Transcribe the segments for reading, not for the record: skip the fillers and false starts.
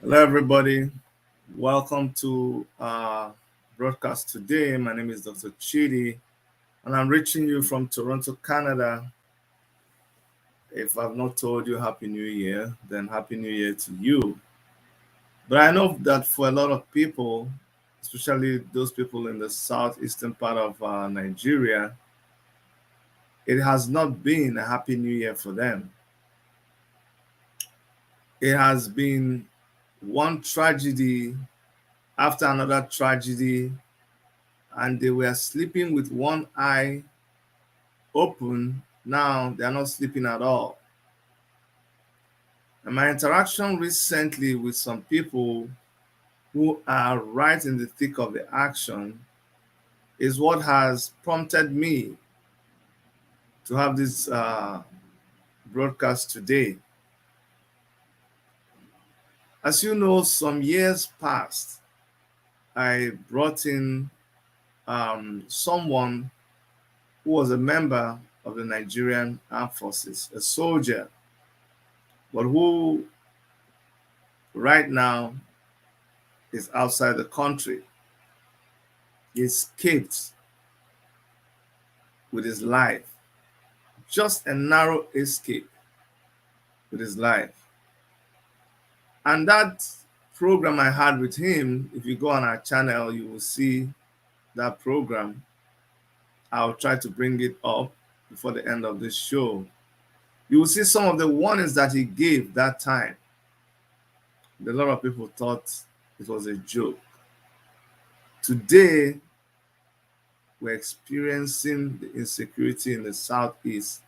Hello, everybody. Welcome to our broadcast today. My name is Dr. Chidi, and I'm reaching you from Toronto, Canada. If I've not told you Happy New Year, then Happy New Year to you. But I know that for a lot of people, especially those people in the southeastern part of Nigeria, it has not been a Happy New Year for them. It has been one tragedy after another tragedy, and they were sleeping with one eye open. Now they are not sleeping at all. And my interaction recently with some people who are right in the thick of the action is what has prompted me to have this broadcast today. As you know, some years past, I brought in someone who was a member of the Nigerian Armed Forces, a soldier, but who right now is outside the country. He escaped with his life, just a narrow escape with his life. And that program I had with him, if you go on our channel, you will see that program. I'll try to bring it up before the end of this show. You will see some of the warnings that he gave that time. A lot of people thought it was a joke. Today, we're experiencing the insecurity in the Southeast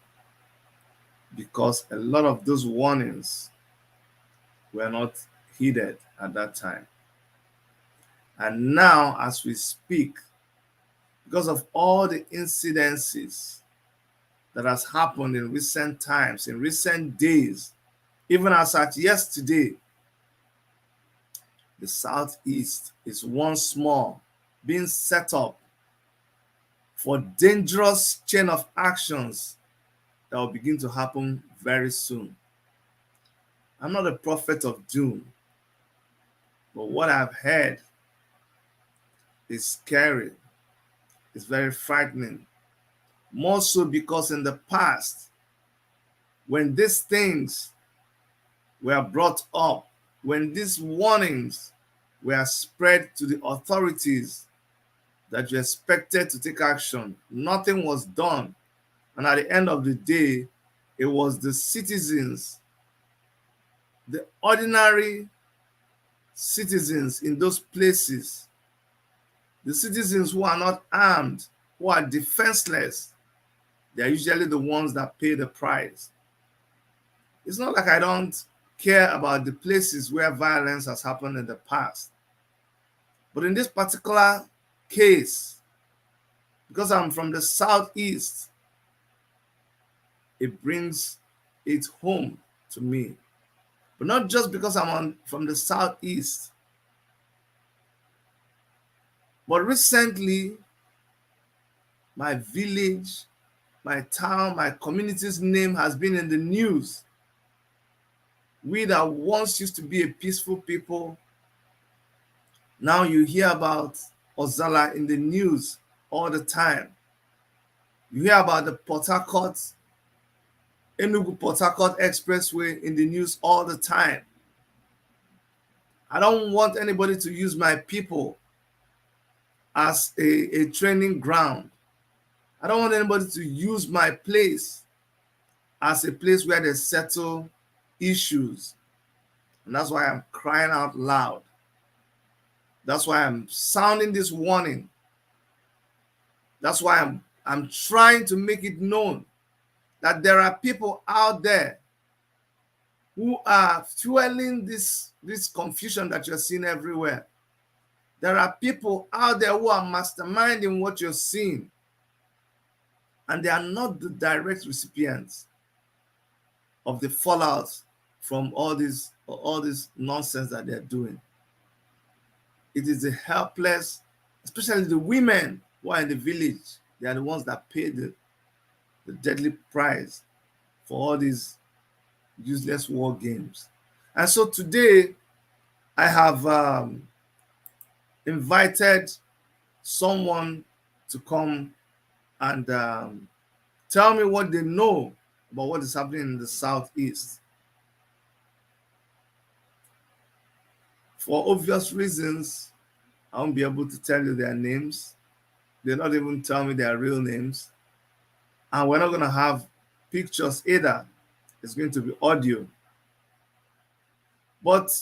because a lot of those warnings were not heeded at that time. And now, as we speak, because of all the incidences that has happened in recent times, in recent days, even as at yesterday, the Southeast is once more being set up for dangerous chain of actions that will begin to happen very soon. I'm not a prophet of doom, but what I've heard is scary. It's very frightening. More so because in the past, when these things were brought up, when these warnings were spread to the authorities that you expected to take action, nothing was done. And at the end of the day, it was the citizens, the ordinary citizens in those places, the citizens who are not armed, who are defenseless, they're usually the ones that pay the price. It's not like I don't care about the places where violence has happened in the past. But in this particular case, because I'm from the Southeast, it brings it home to me. But not just because from the Southeast. But recently, my village, my town, my community's name has been in the news. We that once used to be a peaceful people, now you hear about Ozala in the news all the time. You hear about the Enugu-Port Harcourt Expressway in the news all the time. I don't want anybody to use my people as a training ground. I don't want anybody to use my place as a place where they settle issues. And that's why I'm crying out loud. That's why I'm sounding this warning. That's why I'm trying to make it known that there are people out there who are fueling this confusion that you're seeing everywhere. There are people out there who are masterminding what you're seeing, and they are not the direct recipients of the fallout from all this nonsense that they're doing. It is the helpless, especially the women who are in the village. They are the ones that pay the deadly price for all these useless war games. And so today, I have invited someone to come and tell me what they know about what is happening in the Southeast. For obvious reasons, I won't be able to tell you their names. They're not even tell me their real names. And we're not going to have pictures either. It's going to be audio. But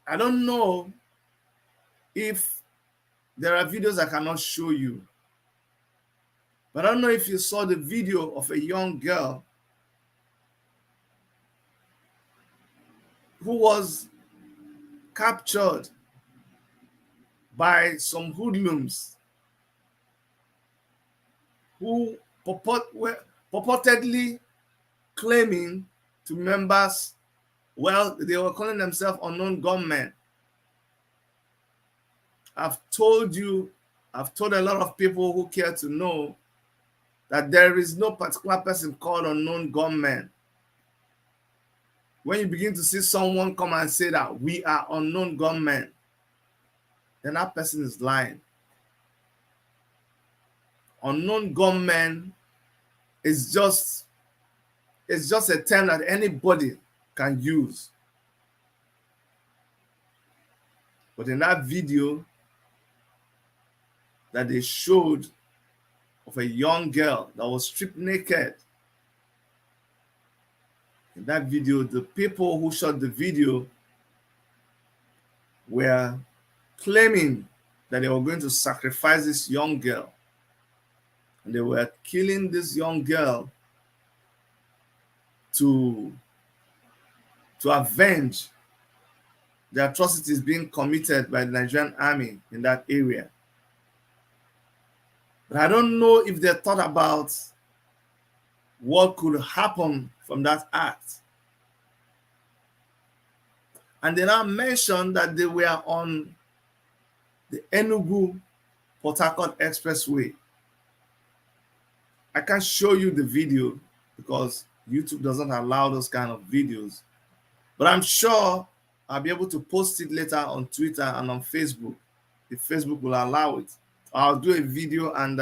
I don't know if there are videos I cannot show you. But I don't know if you saw the video of a young girl who was captured by some hoodlums who were purportedly claiming to members, well, they were calling themselves unknown gunmen. I've told a lot of people who care to know that there is no particular person called unknown gunmen. When you begin to see someone come and say that we are unknown gunmen, then that person is lying. Unknown gunmen is just a term that anybody can use. But in that video that they showed of a young girl that was stripped naked, in that video, the people who shot the video were claiming that they were going to sacrifice this young girl. And they were killing this young girl to avenge the atrocities being committed by the Nigerian army in that area. But I don't know if they thought about what could happen from that act. And they now mentioned that they were on the Enugu-Port Harcourt Expressway. I can't show you the video because YouTube doesn't allow those kind of videos. But I'm sure I'll be able to post it later on Twitter and on Facebook, if Facebook will allow it. I'll do a video and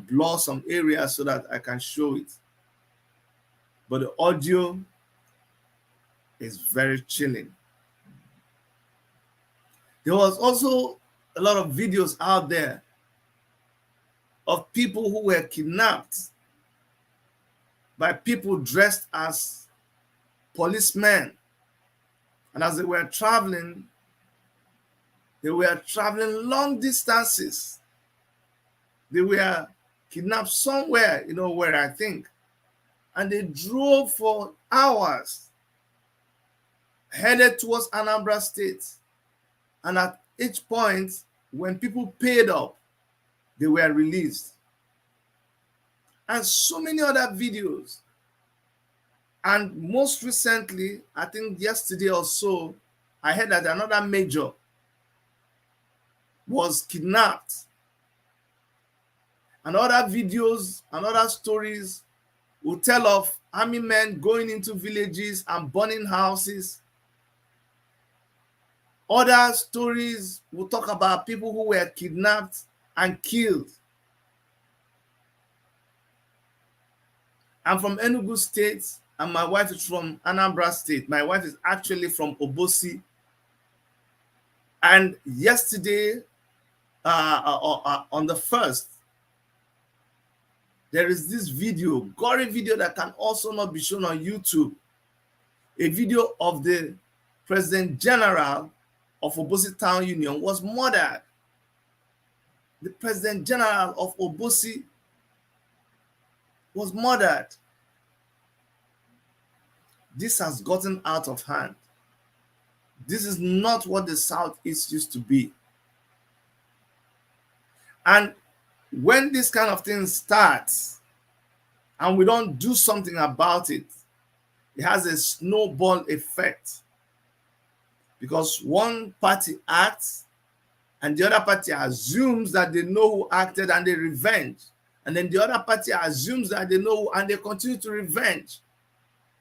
blur some areas so that I can show it. But the audio is very chilling. There was also a lot of videos out there of people who were kidnapped by people dressed as policemen. And as they were traveling long distances. They were kidnapped somewhere, where I think. And they drove for hours, headed towards Anambra State. And at each point, when people paid up, they were released. And so many other videos. And most recently, I think yesterday or so, I heard that another major was kidnapped. And other videos and other stories will tell of army men going into villages and burning houses. Other stories will talk about people who were kidnapped and killed. I'm from Enugu State, and my wife is from Anambra State. My wife is actually from Obosi. And yesterday, on the 1st, there is this video, gory video that can also not be shown on YouTube. A video of the President General of Obosi Town Union was murdered. The President General of Obosi was murdered. This has gotten out of hand. This is not what the Southeast used to be. And when this kind of thing starts and we don't do something about it, it has a snowball effect. Because one party acts and the other party assumes that they know who acted and they revenge. And then the other party assumes that they know and they continue to revenge.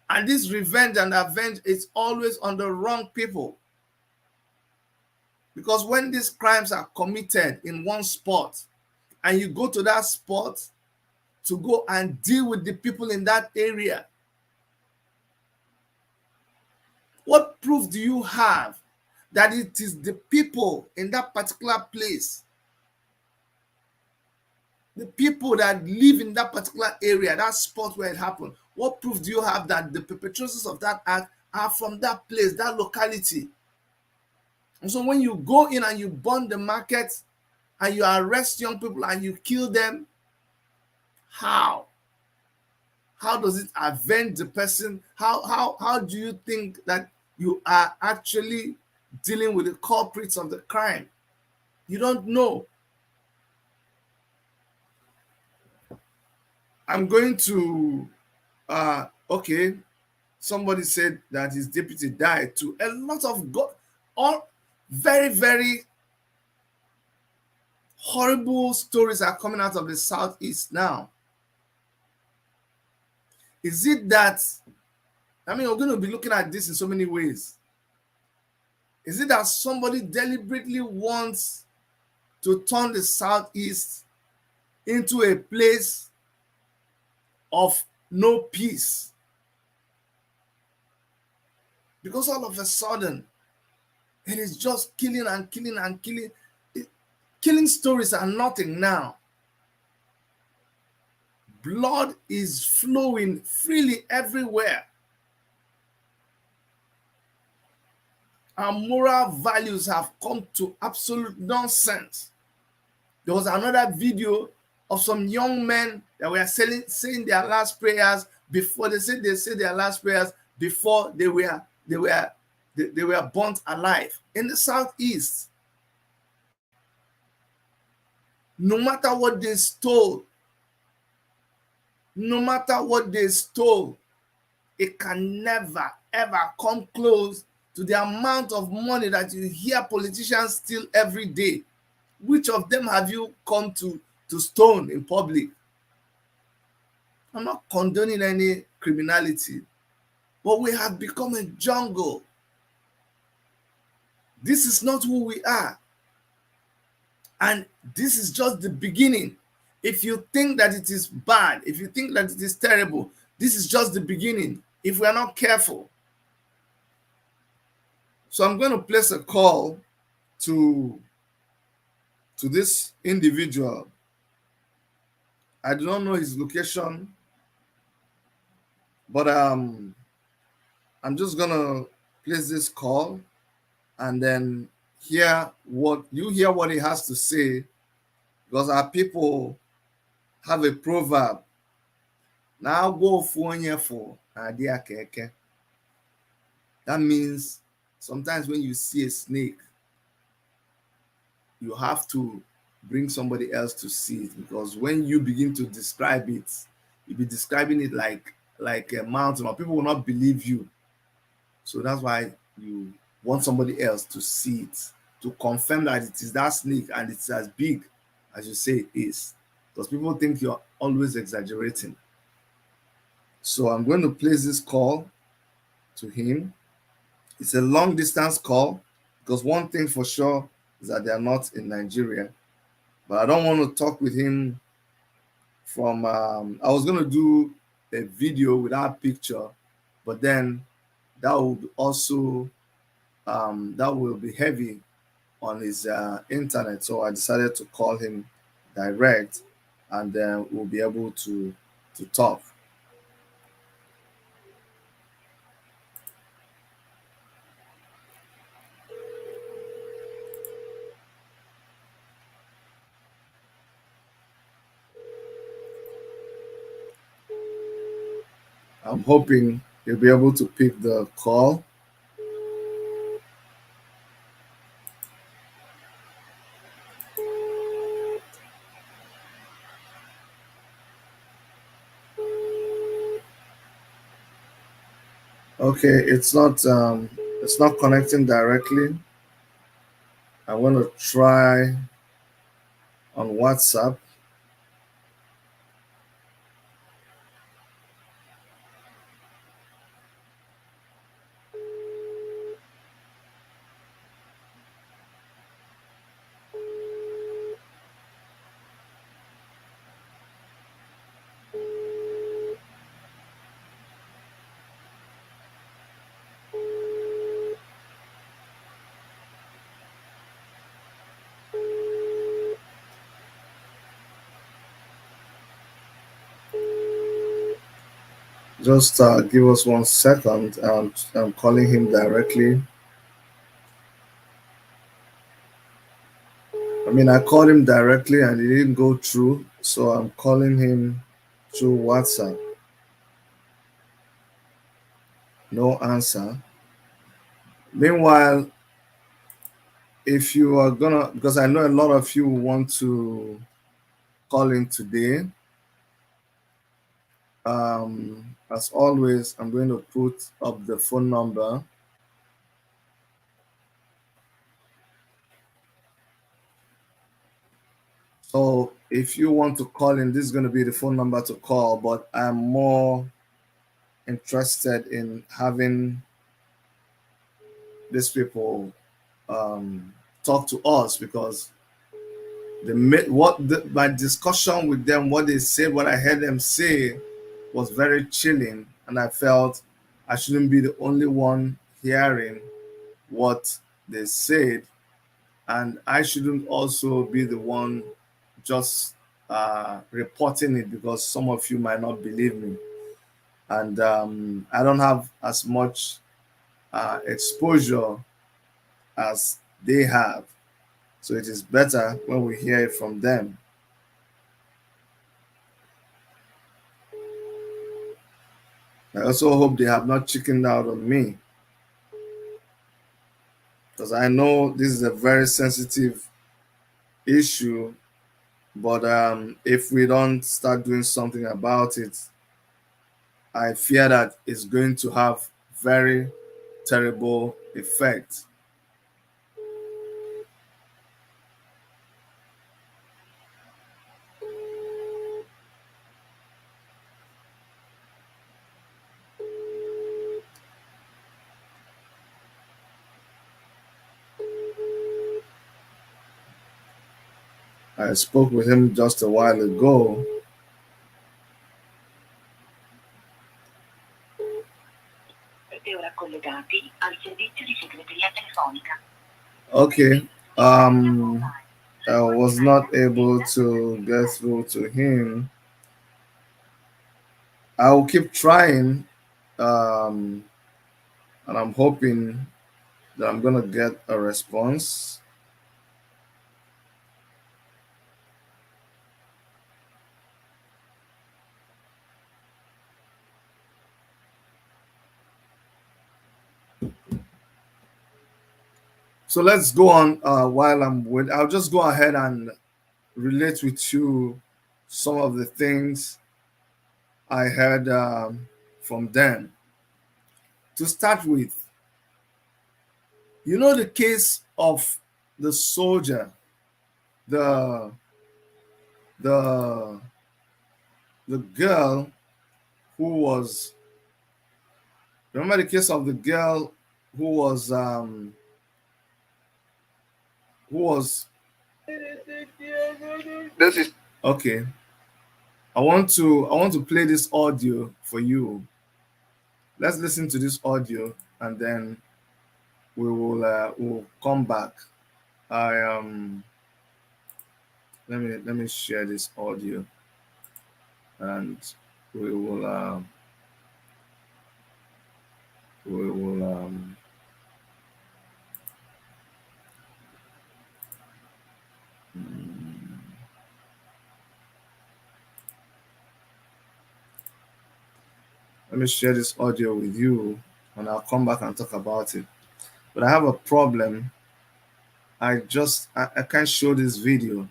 And this revenge and avenge is always on the wrong people. Because when these crimes are committed in one spot and you go to that spot to go and deal with the people in that area, what proof do you have that it is the people in that particular place, the people that live in that particular area, that spot where it happened? What proof do you have that the perpetrators of that act are from that place, that locality? And so when you go in and you burn the market and you arrest young people and you kill them, how? How does it avenge the person? How do you think that you are actually dealing with the culprits of the crime? You don't know. I'm going to okay, somebody said that his deputy died too. A lot of all very, very horrible stories are coming out of the southeast now. Is it that, I mean, we're going to be looking at this in so many ways. Is it that somebody deliberately wants to turn the southeast into a place of no peace? Because all of a sudden, it is just killing and killing and killing. Killing stories are nothing now. Blood is flowing freely everywhere. Our moral values have come to absolute nonsense. There was another video of some young men that were saying their last prayers before they said their last prayers before they were burnt alive in the southeast. No matter what they stole, it can never ever come close to the amount of money that you hear politicians steal every day. Which of them have you come to stone in public? I'm not condoning any criminality, but we have become a jungle. This is not who we are. And this is just the beginning. If you think that it is bad, if you think that it is terrible, this is just the beginning if we are not careful. So I'm going to place a call to this individual. I do not know his location, but I'm just going to place this call and then hear what he has to say, because our people have a proverb. Now go for keke. That means sometimes when you see a snake, you have to bring somebody else to see it, because when you begin to describe it, you'll be describing it like a mountain, or people will not believe you. So that's why you want somebody else to see it, to confirm that it is that snake and it's as big as you say it is, because people think you're always exaggerating. So I'm going to place this call to him. It's a long distance call, because one thing for sure is that they are not in Nigeria. But I don't want to talk with him from, I was going to do a video without picture, but then that would also, that will be heavy on his internet. So I decided to call him direct, and then we'll be able to talk. I'm hoping he'll be able to pick the call. Okay, it's not connecting directly. I want to try on WhatsApp. Just give us 1 second. I'm calling him directly. I mean, I called him directly and he didn't go through, so I'm calling him through WhatsApp. No answer. Meanwhile, if you are gonna, because I know a lot of you want to call in today, as always, I'm going to put up the phone number. So if you want to call in, this is going to be the phone number to call, but I'm more interested in having these people talk to us, because my discussion with them, what they said, what I heard them say was very chilling, and I felt I shouldn't be the only one hearing what they said, and I shouldn't also be the one just reporting it, because some of you might not believe me, and I don't have as much exposure as they have, so it is better when we hear it from them. I also hope they have not chickened out on me, because I know this is a very sensitive issue, but if we don't start doing something about it, I fear that it's going to have very terrible effect. I spoke with him just a while ago. Okay. I was not able to get through to him. I will keep trying, um, and I'm hoping that I'm gonna get a response. So let's go on. While I'm with, I'll just go ahead and relate with you some of the things I heard from them. To start with, you know the case of the soldier, the the the girl who was, remember the case of the girl who was who was this is okay. I want to play this audio for you. Let's listen to this audio, and then we'll come back. I let me share this audio, and we will we will let me share this audio with you, and I'll come back and talk about it. But I have a problem. I can't show this video.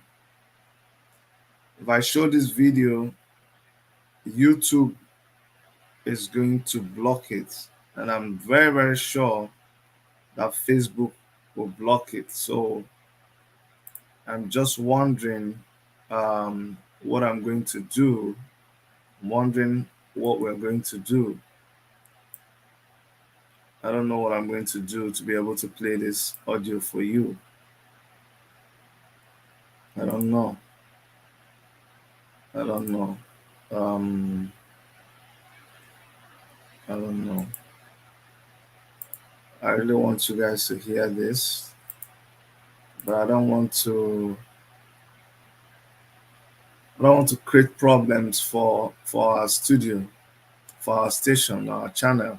If I show this video, YouTube is going to block it, and I'm very, very sure that Facebook will block it. So I'm just wondering what I'm going to do. I'm wondering what we're going to do. I don't know what I'm going to do to be able to play this audio for you. I don't know. I don't know. Um, I don't know. I really want you guys to hear this, but I don't want to. I don't want to create problems for our studio, for our station, our channel.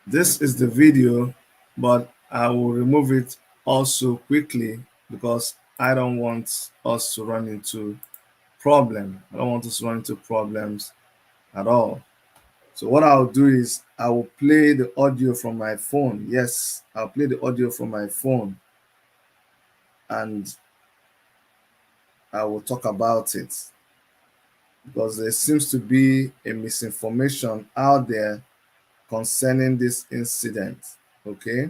This is the video, but I will remove it also quickly because I don't want us to run into problem. I don't want us to run into problems at all. So what I'll do is I will play the audio from my phone. Yes, I'll play the audio from my phone and I will talk about it because there seems to be a misinformation out there concerning this incident. Okay.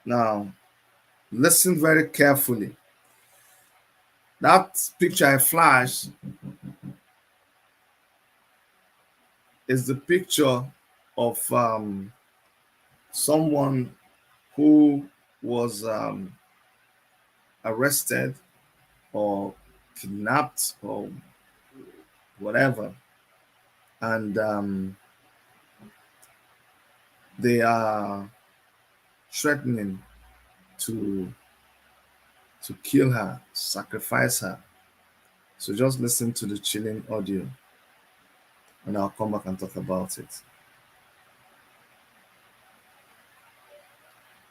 Now, listen very carefully. That picture I flashed is the picture of someone who was arrested or kidnapped or whatever, and they are threatening to kill her, sacrifice her. So just listen to the chilling audio, and I'll come back and talk about it.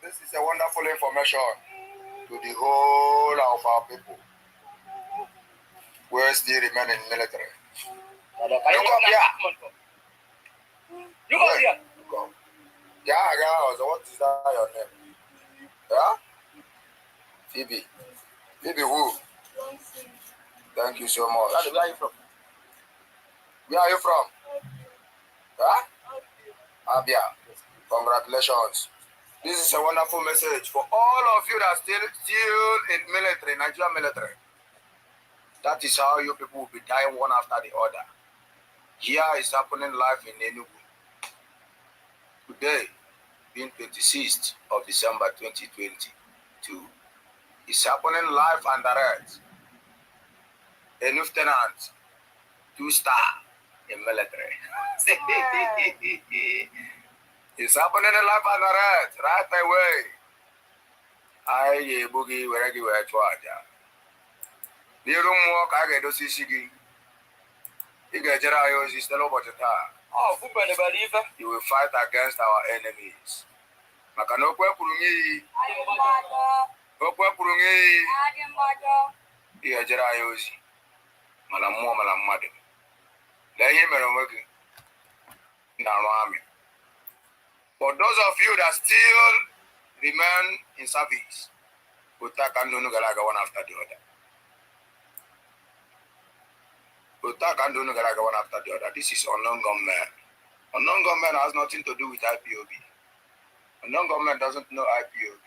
This is a wonderful information to the whole of our people who still remain in military. You come here. You come here. Come. Yeah. So what is that your name? Yeah? Phoebe. Phoebe who? Thank you so much. Where are you from? Where are you from? Huh? Abia. Congratulations. This is a wonderful message for all of you that still in military, Nigerian military. That is how you people will be dying one after the other. Here is happening live in Enugu. Today, being 26th of December 2022, it's happening live and direct. A lieutenant, 2-star in military. It's happening live and direct, right away. I boogie where you were to the room walk, I get to see Shigi. You get your sister over the time. Oh, you will fight against our enemies. Makanokwe Kurungi. Okwe Kurungi. You get your Malamu Malamadi. Let him working in our army. For those of you that still remain in service, Utakandunugalaga one after the other. Utakandunugalaga one after the other. This is unknown government. Unknown government has nothing to do with IPOB. Unknown government doesn't know IPOB.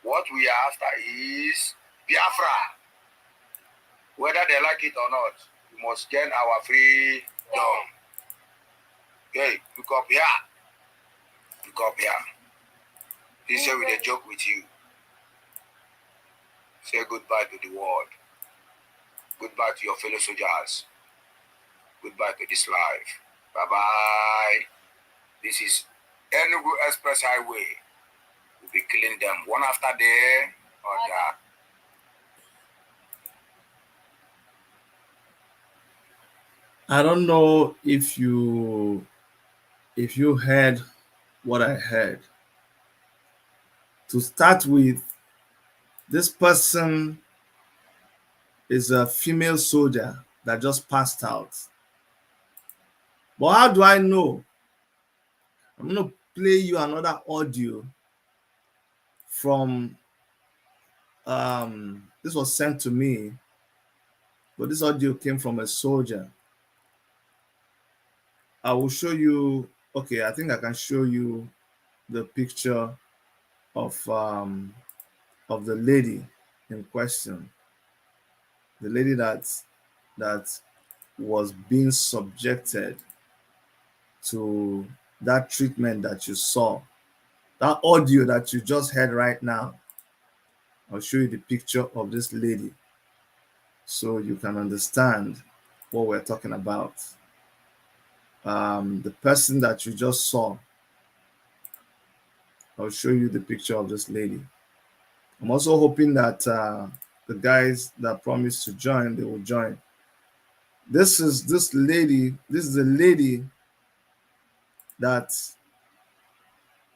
What we are after is Biafra. Whether they like it or not, we must gain our freedom. Okay, look up here. Look up here. This is with a joke with you. Say goodbye to the world. Goodbye to your fellow soldiers. Goodbye to this life. Bye-bye. This is Enugu Express Highway. We'll be killing them one after the other. I don't know if you heard what I heard. To start with, this person is a female soldier that just passed out. But how do I know? I'm going to play you another audio from, this was sent to me, but this audio came from a soldier. I will show you, okay, I think I can show you the picture of the lady in question. The lady that was being subjected to that treatment that you saw. That audio that you just heard right now. I'll show you the picture of this lady so you can understand what we're talking about. The person that you just saw, I'll show you the picture of this lady. I'm also hoping that the guys that promised to join, they will join. This is the lady that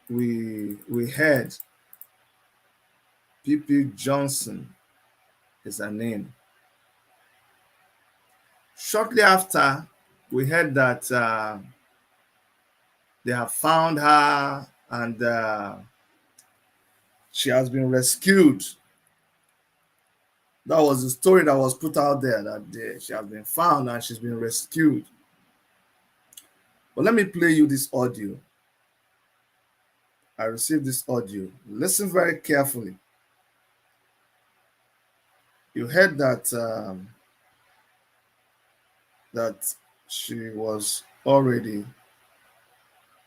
we heard. P.P. Johnson is her name. Shortly after, we heard that they have found her and she has been rescued. That was the story that was put out there, that she has been found and she's been rescued. But let me play you this audio. I received this audio. Listen very carefully. You heard that that she was already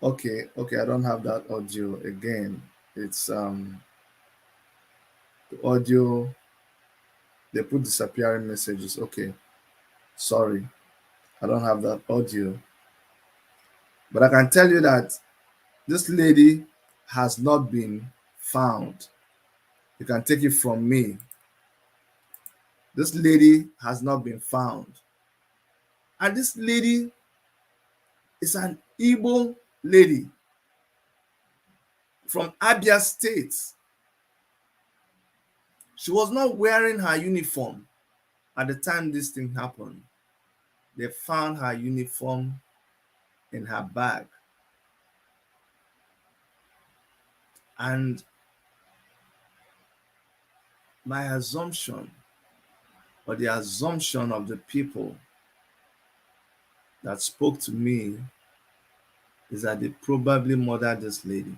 okay. I don't have that audio again. It's the audio. They put disappearing messages. Okay, sorry, I don't have that audio. But I can tell you that this lady has not been found. You can take it from me. This lady has not been found. And this lady is an Igbo lady from Abia State. She was not wearing her uniform at the time this thing happened. They found her uniform in her bag. And my assumption, or the assumption of the people that spoke to me, is that they probably murdered this lady.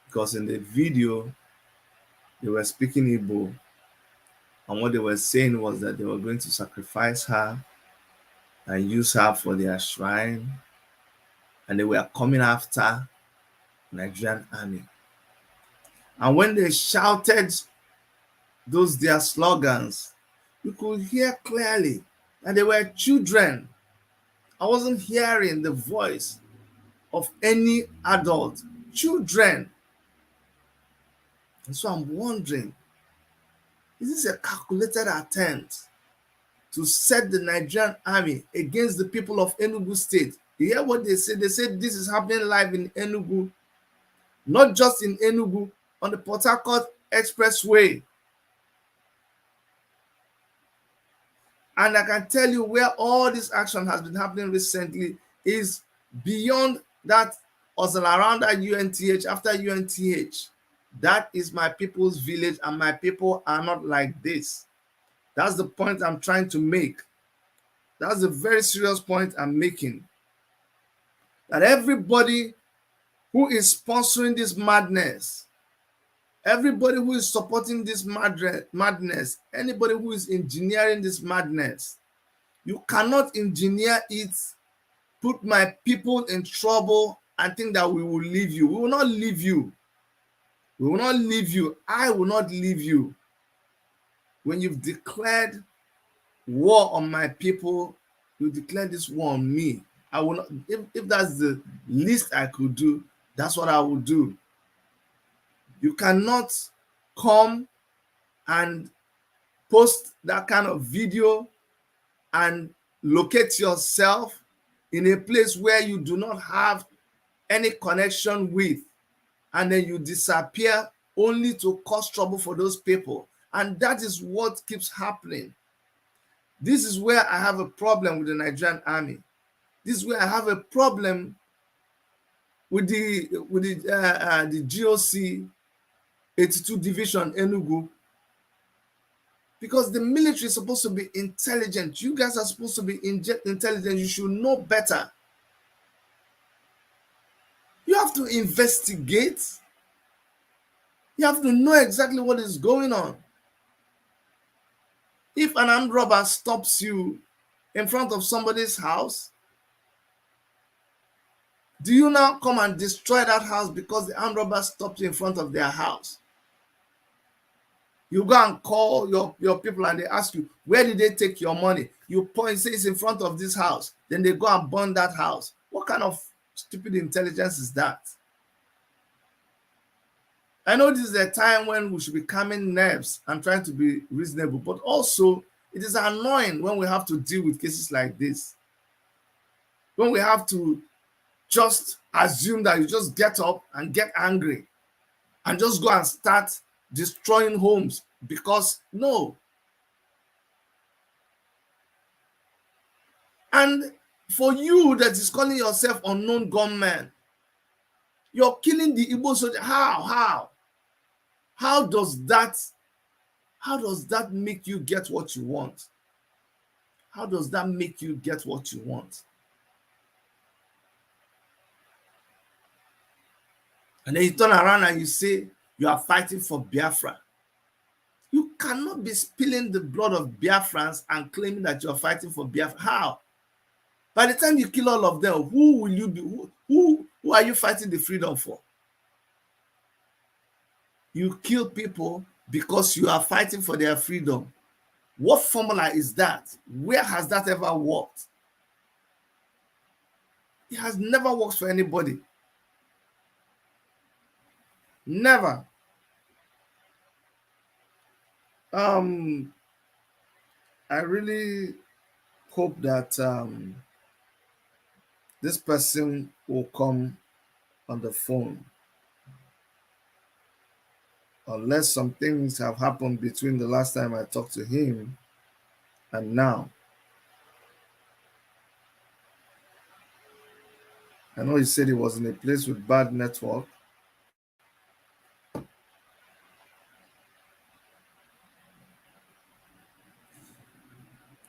Because in the video, they were speaking Igbo, and what they were saying was that they were going to sacrifice her and use her for their shrine, and they were coming after Nigerian army. And when they shouted those their slogans, you could hear clearly that they were children. I wasn't hearing the voice of any adult. Children. And so I'm wondering, is this a calculated attempt to set the Nigerian army against the people of Enugu State? You hear what they say? They said this is happening live in Enugu, not just in Enugu, on the Port Harcourt Expressway. And I can tell you where all this action has been happening recently is beyond that around that UNTH, after UNTH. That is my people's village, and my people are not like this. That's the point I'm trying to make. That's a very serious point I'm making. That everybody who is sponsoring this madness, everybody who is supporting this madness, anybody who is engineering this madness, you cannot engineer it, put my people in trouble, and think that we will leave you. We will not leave you. We will not leave you. I will not leave you. When you've declared war on my people, you declare this war on me. I will not, if that's the least I could do, that's what I will do. You cannot come and post that kind of video and locate yourself in a place where you do not have any connection with, and then you disappear only to cause trouble for those people. And that is what keeps happening. This is where I have a problem with the Nigerian army. This is where I have a problem with the GOC 82 Division Enugu, because the military is supposed to be intelligent. You guys are supposed to be intelligent. You should know better. You have to investigate. You have to know exactly what is going on. If an armed robber stops you in front of somebody's house, do you now come and destroy that house because the armed robber stopped you in front of their house? You go and call your people and they ask you, where did they take your money? You point, say it's in front of this house. Then they go and burn that house. What kind of stupid intelligence is that? I know this is a time when we should be calming nerves and trying to be reasonable, but also it is annoying when we have to deal with cases like this. When we have to just assume that you just get up and get angry and just go and start destroying homes because no. And for you that is calling yourself unknown gunman, you're killing the Igbo soldier. How does that make you get what you want? How does that make you get what you want? And then you turn around and you say you are fighting for Biafra. You cannot be spilling the blood of Biafrans and claiming that you are fighting for Biafra. How? By the time you kill all of them, who will you be? Who are you fighting the freedom for? You kill people because you are fighting for their freedom. What formula is that? Where has that ever worked? It has never worked for anybody. Never. I really hope that this person will come on the phone, unless some things have happened between the last time I talked to him and now. I know he said he was in a place with bad network.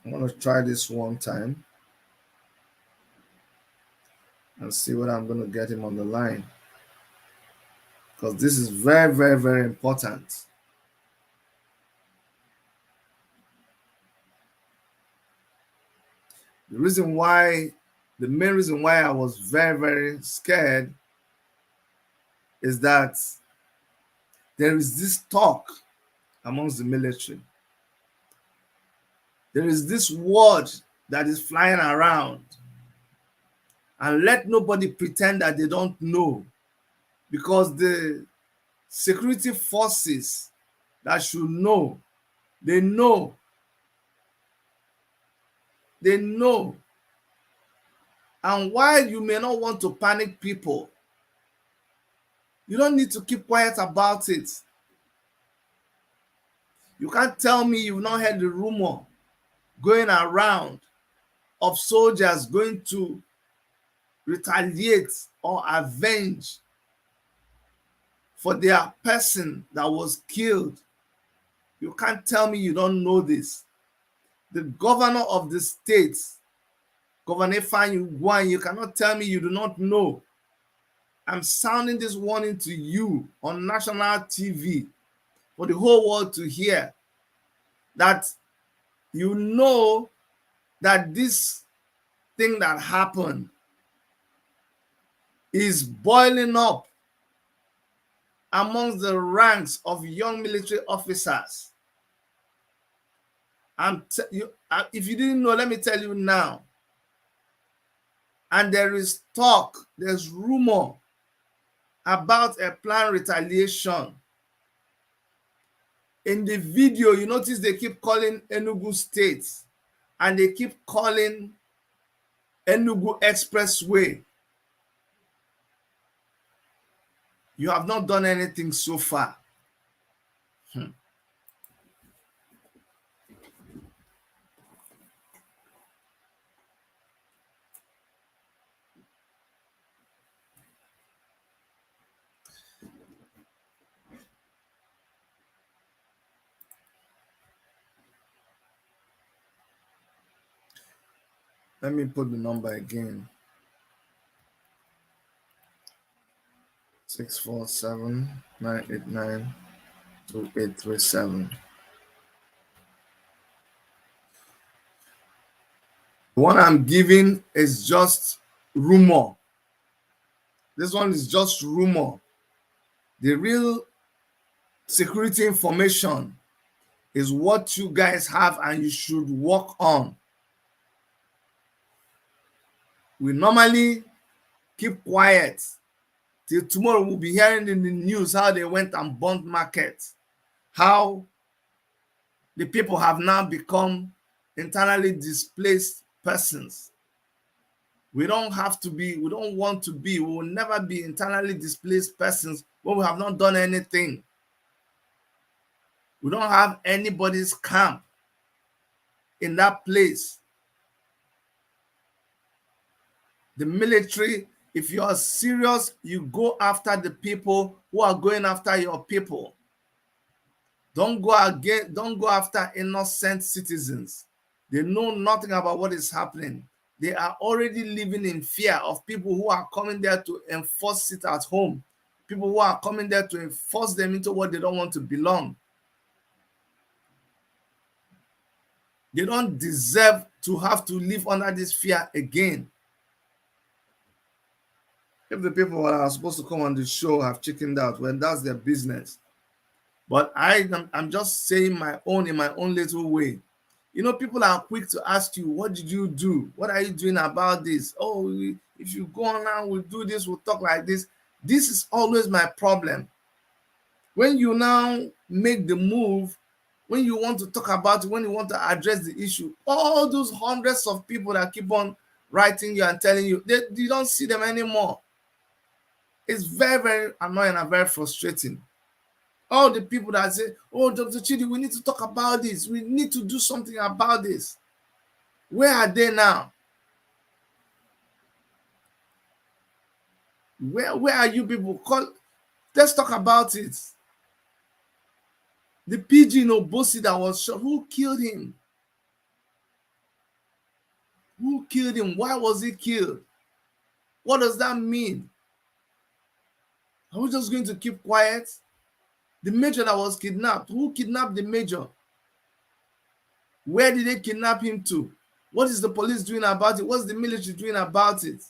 I'm going to try this one time and see whether I'm going to get him on the line, because this is very, very, very important. The main reason why I was very, very scared is that there is this talk amongst the military. There is this word that is flying around, and let nobody pretend that they don't know, because the security forces that should know, they know. They know. And while you may not want to panic people, you don't need to keep quiet about it. You can't tell me you've not heard the rumor going around of soldiers going to retaliate or avenge for their person that was killed. You can't tell me you don't know this. The governor of the state, Governor Fanyu, you cannot tell me you do not know. I'm sounding this warning to you on national TV for the whole world to hear, that you know that this thing that happened is boiling up amongst the ranks of young military officers. If you didn't know, let me tell you now. And there is talk, there's rumor about a planned retaliation. In the video, you notice they keep calling Enugu State and they keep calling Enugu Expressway. You have not done anything so far. Let me put the number again. 647-989-2837. The one I'm giving is just rumor. This one is just rumor. The real security information is what you guys have and you should work on. We normally keep quiet Till tomorrow, we'll be hearing in the news how they went and burnt markets, how the people have now become internally displaced persons. We don't have to be, we don't want to be, we will never be internally displaced persons when we have not done anything. We don't have anybody's camp in that place. The military, if you are serious, you go after the people who are going after your people. Don't go after innocent citizens. They know nothing about what is happening. They are already living in fear of people who are coming there to enforce it at home. People who are coming there to enforce them into what they don't want to belong. They don't deserve to have to live under this fear again. If the people that are supposed to come on the show have chickened out, well, that's their business. But I'm just saying my own in my own little way. You know, people are quick to ask you, what did you do? What are you doing about this? Oh, if you go on now, we'll do this, we'll talk like this. This is always my problem. When you now make the move, when you want to talk about it, when you want to address the issue, all those hundreds of people that keep on writing you and telling you, you don't see them anymore. It's very, very annoying and very frustrating. All the people that say, oh, Dr. Chidi, we need to talk about this. We need to do something about this. Where are they now? Where are you people? Let's talk about it. The PG in Obosi that was shot, who killed him? Who killed him? Why was he killed? What does that mean? Are we just going to keep quiet? The major that was kidnapped, who kidnapped the major? Where did they kidnap him to? What is the police doing about it? What's the military doing about it?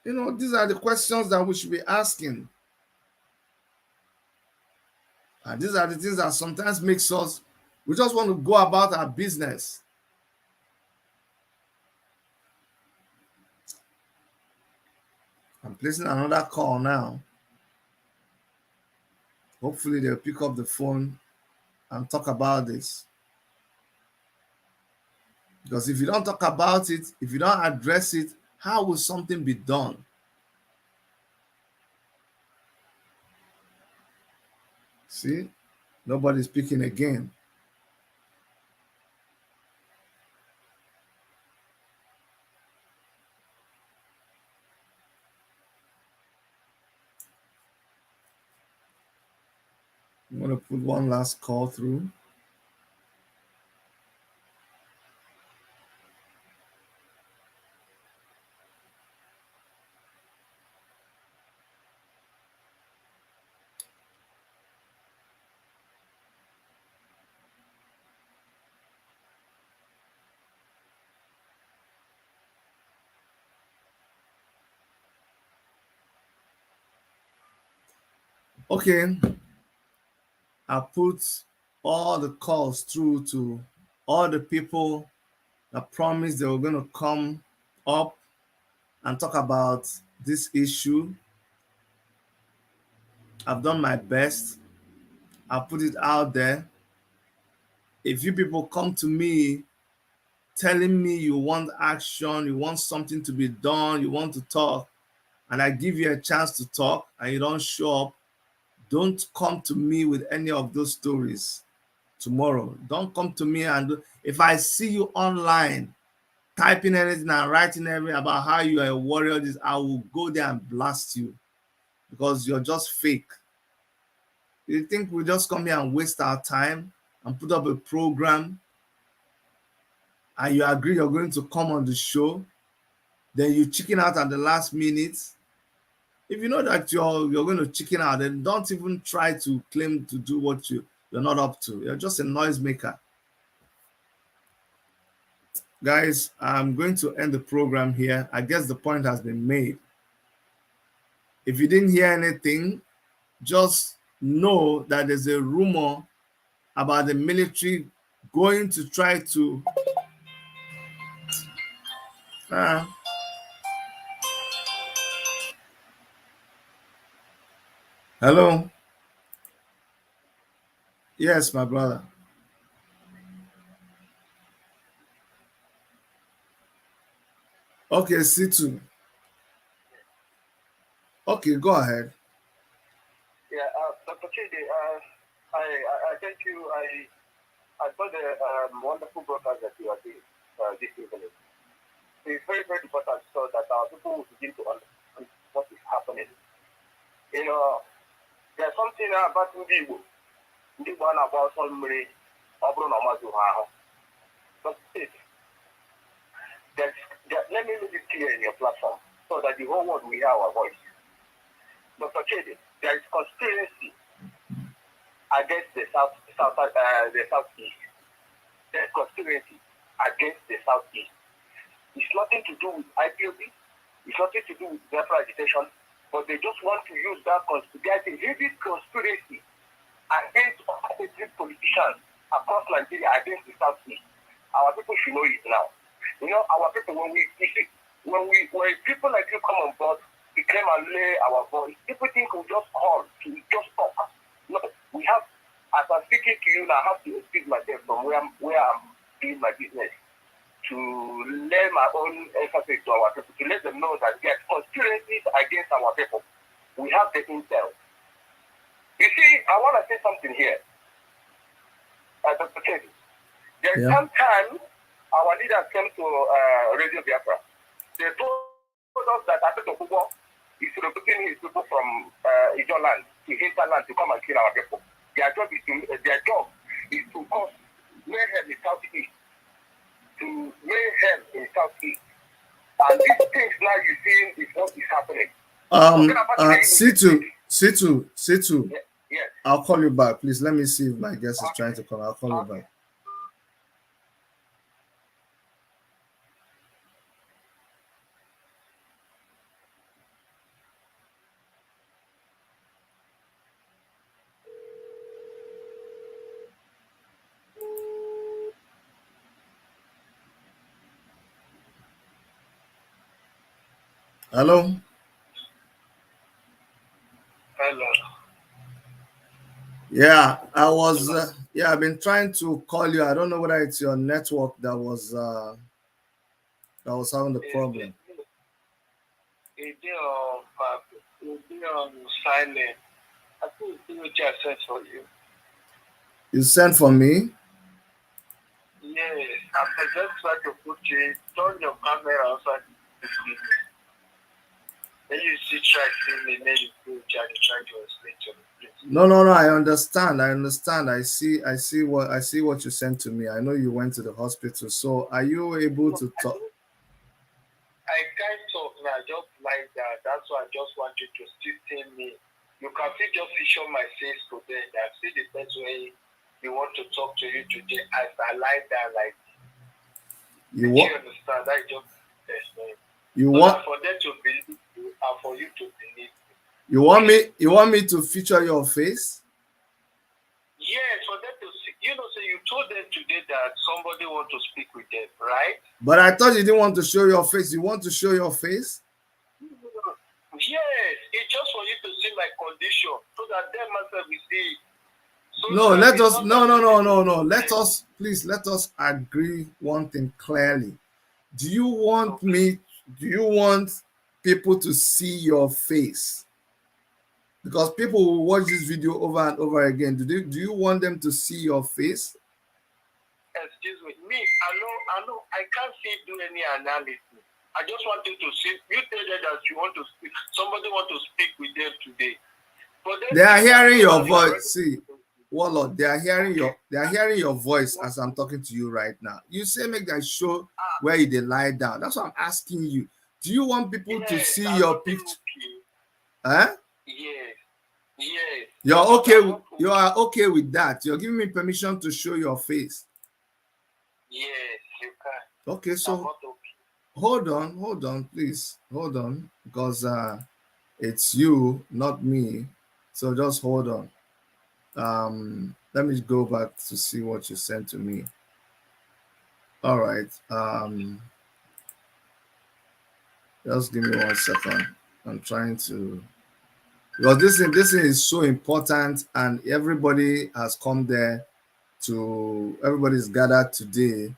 You know, these are the questions that we should be asking. And these are the things that sometimes makes us, we just want to go about our business. I'm placing another call now. Hopefully they'll pick up the phone and talk about this. Because if you don't talk about it, if you don't address it, how will something be done? See, nobody's speaking again. I'm going to put one last call through. Okay, I put all the calls through to all the people that promised they were going to come up and talk about this issue. I've done my best. I put it out there. If you people come to me telling me you want action, you want something to be done, you want to talk, and I give you a chance to talk and you don't show up, don't come to me with any of those stories tomorrow. Don't come to me and if I see you online typing anything and writing everything about how you are a warrior, I will go there and blast you because you're just fake. You think we just come here and waste our time and put up a program and you agree you're going to come on the show, then you chicken out at the last minute. If you know that you're going to chicken out, then don't even try to claim to do what you're not up to. You're just a noisemaker. Guys, I'm going to end the program here. I guess the point has been made. If you didn't hear anything, just know that there's a rumor about the military going to try to Ah. Hello. Yes, my brother. Okay, C2. Okay, go ahead. Yeah, Dr. Chidi, I thank you. I saw the wonderful broadcast that you are doing this evening. It's very, very important so that our people will begin to understand what is happening. You know, there's something about Ndigo. Ndigo and about somebody, Obron Amazu. But let me make it clear in your platform so that the whole world will hear our voice. Dr. Chidi, there is conspiracy against the southeast. There's conspiracy against the southeast. It's nothing to do with IPOB. It's nothing to do with their agitation. But they just want to use that conspiracy, heavy conspiracy against all the politicians across Nigeria against the southeast. Our people should know it now. You know, our people, when people like you come on board, we came and lay our voice. People think we just call, we just talk. No, we have, as I'm speaking to you now, I have to excuse myself from where I'm doing my business to lay my own emphasis to our people, to let them know that there are conspiracies against our people. We have the intel. You see, I want to say something here. Dr. Kennedy, there's some time our leaders came to Radio Biafra. They told us that Abeto Kubo is recruiting his people from Ijoland to hinterland to come and kill our people. Their job is to cause mayhem in Southeast. To mayhem in Southeast. And these things now you see is what is happening. C2. Yes. I'll call you back. Please let me see if my guest is trying to call. I'll call you back. Hello? Hello. Yeah, I've been trying to call you. I don't know whether it's your network that was having the problem. It's on silent. I think it's what I sent for you. You sent for me? Yes, I'm just trying to put you, turn your camera outside. Then you see, try to me, then you go and try to explain to me. No. I understand. I see what you sent to me. I know you went to the hospital. So are you able to talk? I can't talk now, just like that. That's why I just want you to still tell me. You can still just feature my face today. That's still the best way you want to talk to you today. As I like that, like you understand that just you want for them to believe you and for you to believe you. You want me to feature your face? Yes, for them to see. You know, so you told them today that somebody want to speak with them, right? But I thought you didn't want to show your face. You want to show your face? Yes, it's just for you to see my condition so that them myself will see. No, let us no. Let us agree one thing clearly. Do you want people to see your face? Because people will watch this video over and over again. Do you want them to see your face? Excuse me. I know I can't see do any analysis. I just want you to see. You tell them that you want to speak. Somebody want to speak with them today. They are hearing your voice. See, Warlord, they are hearing your voice as I'm talking to you right now. You say make that show where they lie down. That's what I'm asking you. Do you want people to see your picture? Huh? Yes. Yes. You're okay. You are okay with that. You're giving me permission to show your face. Yes, you can. Okay, so hold on, please. Hold on, because it's you, not me. So just hold on. Let me go back to see what you sent to me. All right. Just give me 1 second. I'm trying to, because this thing is so important, and everybody has come there to, everybody's gathered today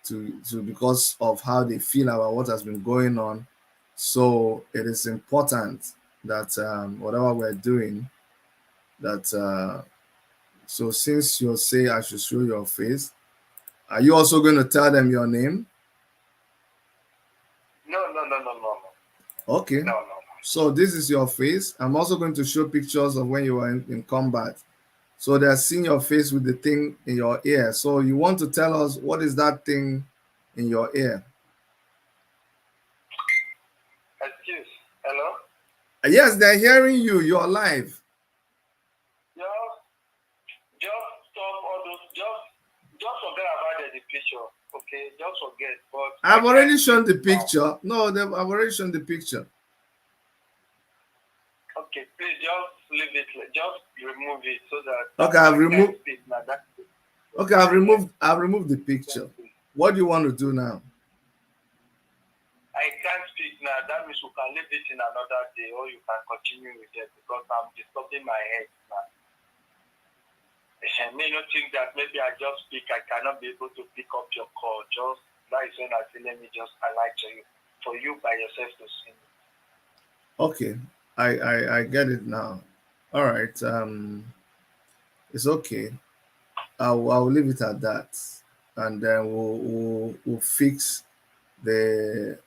to because of how they feel about what has been going on. So it is important that whatever we're doing, that so since you say I should show your face, are you also going to tell them your name? No, no, no, no, no, no. Okay. No, no, no. So this is your face. I'm also going to show pictures of when you were in combat. So they're seeing your face with the thing in your ear. So you want to tell us what is that thing in your ear? Excuse. Hello? Yes, they're hearing you. You're live. Just stop all those. Just forget about the picture. Okay, just forget. But I've already shown the picture. No, I've already shown the picture. Okay, please just leave it. Just remove it so that. Okay, I've removed. Okay, I've removed the picture. What do you want to do now? I can't speak now. That means we can leave it in another day, or you can continue with it because I'm disturbing my head now. I may not think that maybe I just speak. I cannot be able to pick up your call. Just that is when I say, let me just highlight to you for you by yourself to see. Okay, I get it now. All right, it's okay. I'll leave it at that, and then we'll fix the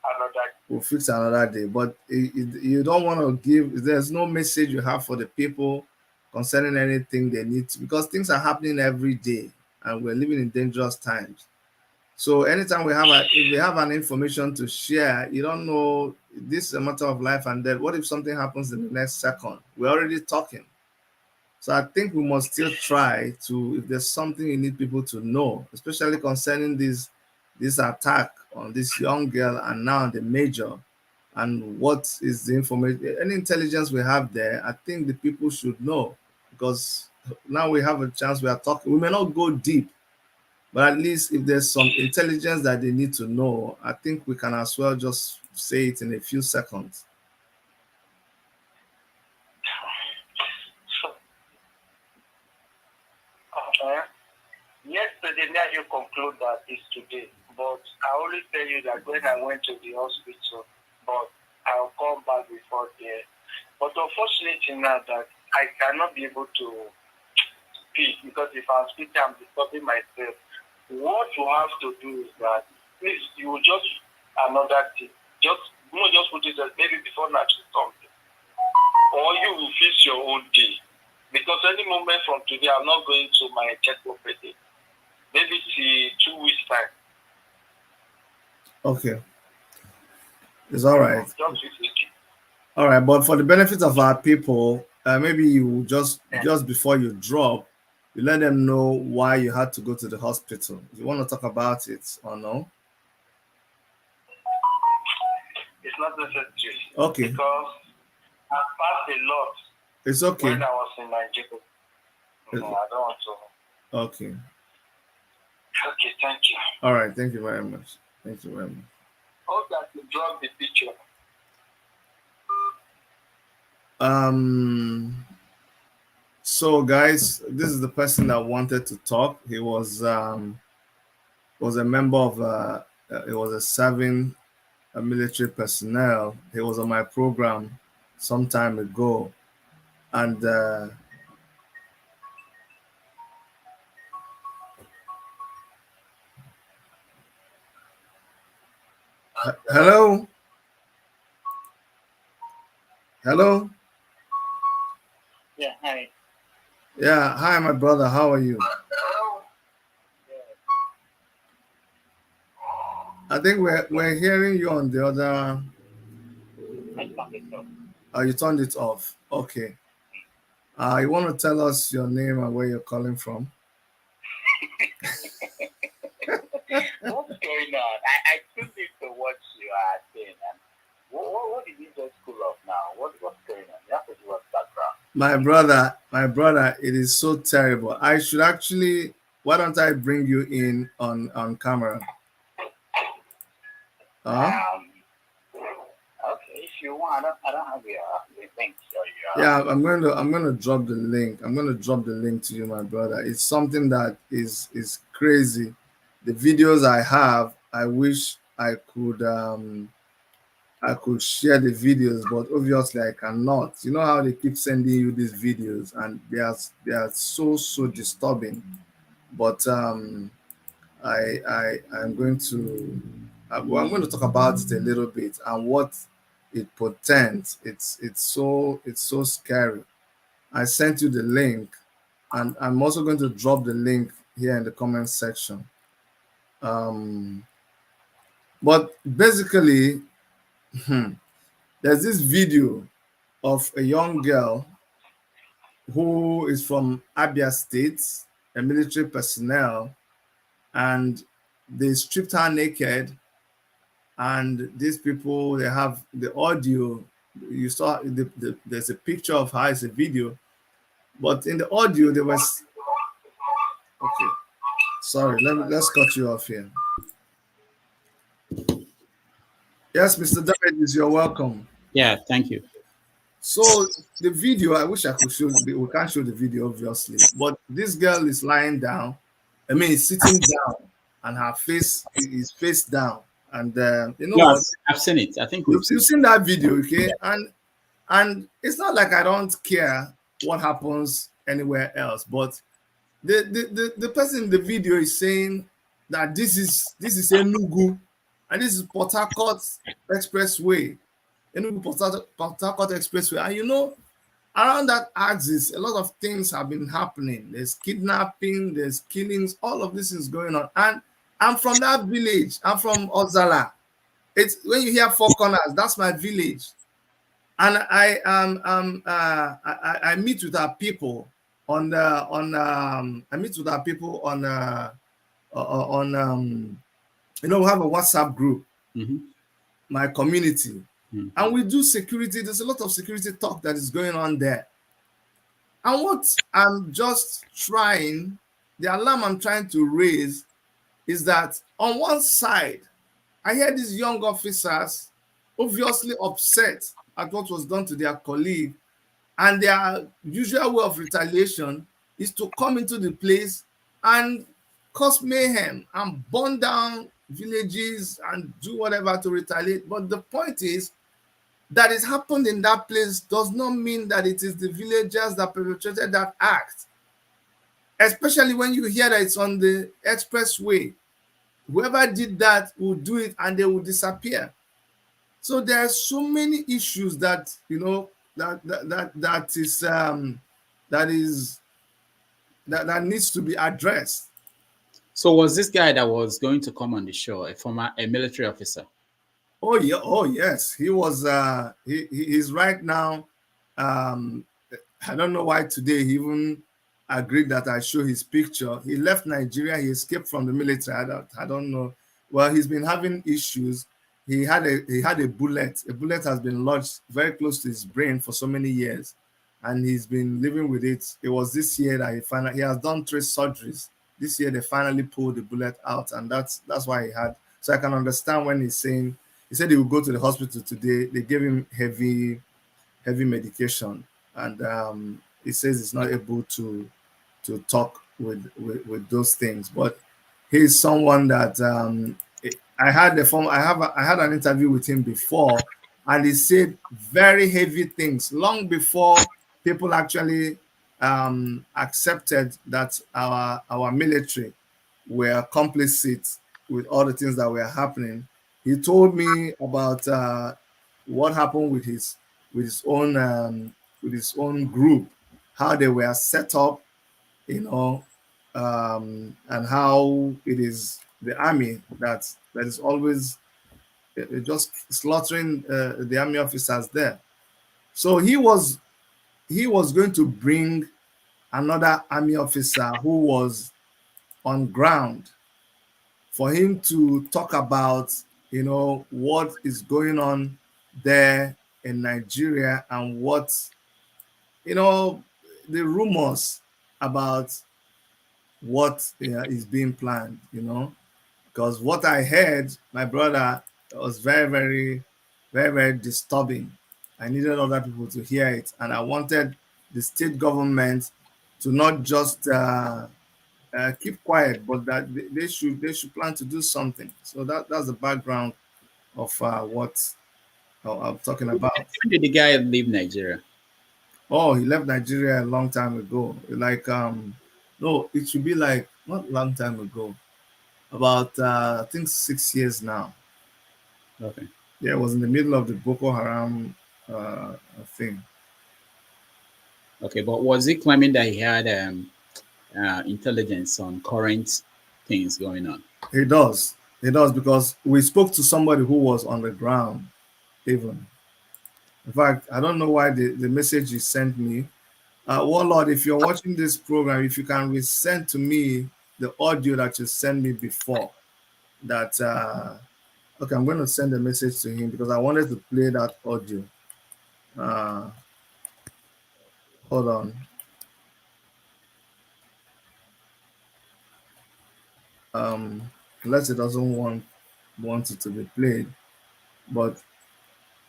we'll fix another day. But you don't want to give. There's no message you have for the people concerning anything they need to, because things are happening every day, and we're living in dangerous times. So anytime if we have an information to share, you don't know, this is a matter of life and death. What if something happens in the next second? We're already talking. So I think we must still try to, if there's something you need people to know, especially concerning this attack on this young girl and now the major, and what is the information, any intelligence we have there, I think the people should know, because now we have a chance, we are talking, we may not go deep, but at least if there's some intelligence that they need to know, I think we can as well just say it in a few seconds. Yesterday, now you conclude that it's today, but I only tell you that when I went to the hospital, but I'll come back before there. But unfortunately now that I cannot be able to speak, because if I'm speaking, I'm disturbing myself. What you have to do is that, please, you just another thing. Just put it as maybe before natural something. Or you will fix your own day. Because any moment from today, I'm not going to my checkup day. Maybe till 2 weeks time. Okay. It's all right. All right, but for the benefit of our people, maybe you just before you drop, you let them know why you had to go to the hospital. You want to talk about it or no? It's not necessary. Okay. Because I passed a lot. It's okay. When I was in Nigeria. No, I don't want to. Okay. Okay, thank you. All right, thank you very much. Thank you very much. Hope that you drop the picture. So guys, this is the person that wanted to talk. He was a member of he was a serving military personnel. He was on my program some time ago, and hello. Hello. Yeah, hi. Yeah, hi, my brother. How are you? I think we're hearing you on the other. You turned it off. Okay. You want to tell us your name and where you're calling from? What's going on? I still need to watch you are saying. What did you just school of now? What's going on? You have to do a background. My brother, it is so terrible. I should actually. Why don't I bring you in on camera? you want, I don't have the link. So Yeah, I'm gonna drop the link. I'm gonna drop the link to you, my brother. It's something that is crazy. The videos I have, I wish I could share the videos, but obviously I cannot. You know how they keep sending you these videos, and they are so disturbing. But I'm going to well, I'm going to talk about it a little bit and what it portends. It's so scary. I sent you the link, and I'm also going to drop the link here in the comment section. Um, but basically, there's this video of a young girl who is from Abia State, a military personnel, and they stripped her naked. And these people, they have the audio. You saw there's a picture of her, it's a video, but in the audio there was okay. Sorry, let's cut you off here. Yes, Mr. David, you're welcome. Yeah, thank you. So the video, I wish I could show. We can't show the video, obviously, but this girl is lying down. I mean, sitting down, and her face is face down. And you know Yeah, what? I've seen it. I think You've seen that video, okay? And it's not like I don't care what happens anywhere else, but the person in the video is saying that this is Enugu, and this is Port Harcourt Expressway, Enugu Port Harcourt Expressway, and you know, around that axis, a lot of things have been happening. There's kidnapping, there's killings, all of this is going on. And I'm from that village. I'm from Ozala. It's when you hear Four Corners, that's my village. And I meet with our people I meet with our people on we have a WhatsApp group, my community, and we do security. There's a lot of security talk that is going on there. And what I'm just trying, the alarm I'm trying to raise is that on one side, I hear these young officers obviously upset at what was done to their colleague, and their usual way of retaliation is to come into the place and cause mayhem and burn down villages and do whatever to retaliate. But the point is that it happened in that place does not mean that it is the villagers that perpetrated that act, especially when you hear that it's on the expressway. Whoever did that will do it and they will disappear. So there are so many issues that that needs to be addressed. So was this guy that was going to come on the show a military officer? Oh yeah, oh yes, he was. He's right now. I don't know why today he even agreed that I show his picture. He left Nigeria. He escaped from the military. I don't know. Well, he's been having issues. He had a bullet. A bullet has been lodged very close to his brain for so many years, and he's been living with it. It was this year that he has done 3 surgeries. This year they finally pulled the bullet out, and that's why he had. So I can understand when he's saying he said he would go to the hospital today. They gave him heavy medication, and he says he's not able to talk with those things. But he's someone that I had an interview with him before, and he said very heavy things long before people actually accepted that our military were complicit with all the things that were happening. He told me about what happened with his own group, how they were set up, and how it is the army that is always just slaughtering the army officers there. So he was going to bring another army officer who was on ground for him to talk about what is going on there in Nigeria, and what the rumors about what is being planned, because what I heard, my brother, was very, very very, very disturbing. I needed other people to hear it, and I wanted the state government to not just keep quiet, but that they should plan to do something. So that's the background of what I'm talking about. When did the guy leave Nigeria? Oh, he left Nigeria a long time ago. Like no, it should be like not long time ago. About I think 6 years now. Okay. Yeah, it was in the middle of the Boko Haram thing. Okay, but was he claiming that he had intelligence on current things going on? He does. He does because we spoke to somebody who was on the ground even. In fact, I don't know why the message you sent me. Warlord, if you're watching this program, if you can resend to me the audio that you sent me before, that okay, I'm going to send a message to him because I wanted to play that audio. Uh, hold on. Unless it doesn't want it to be played, but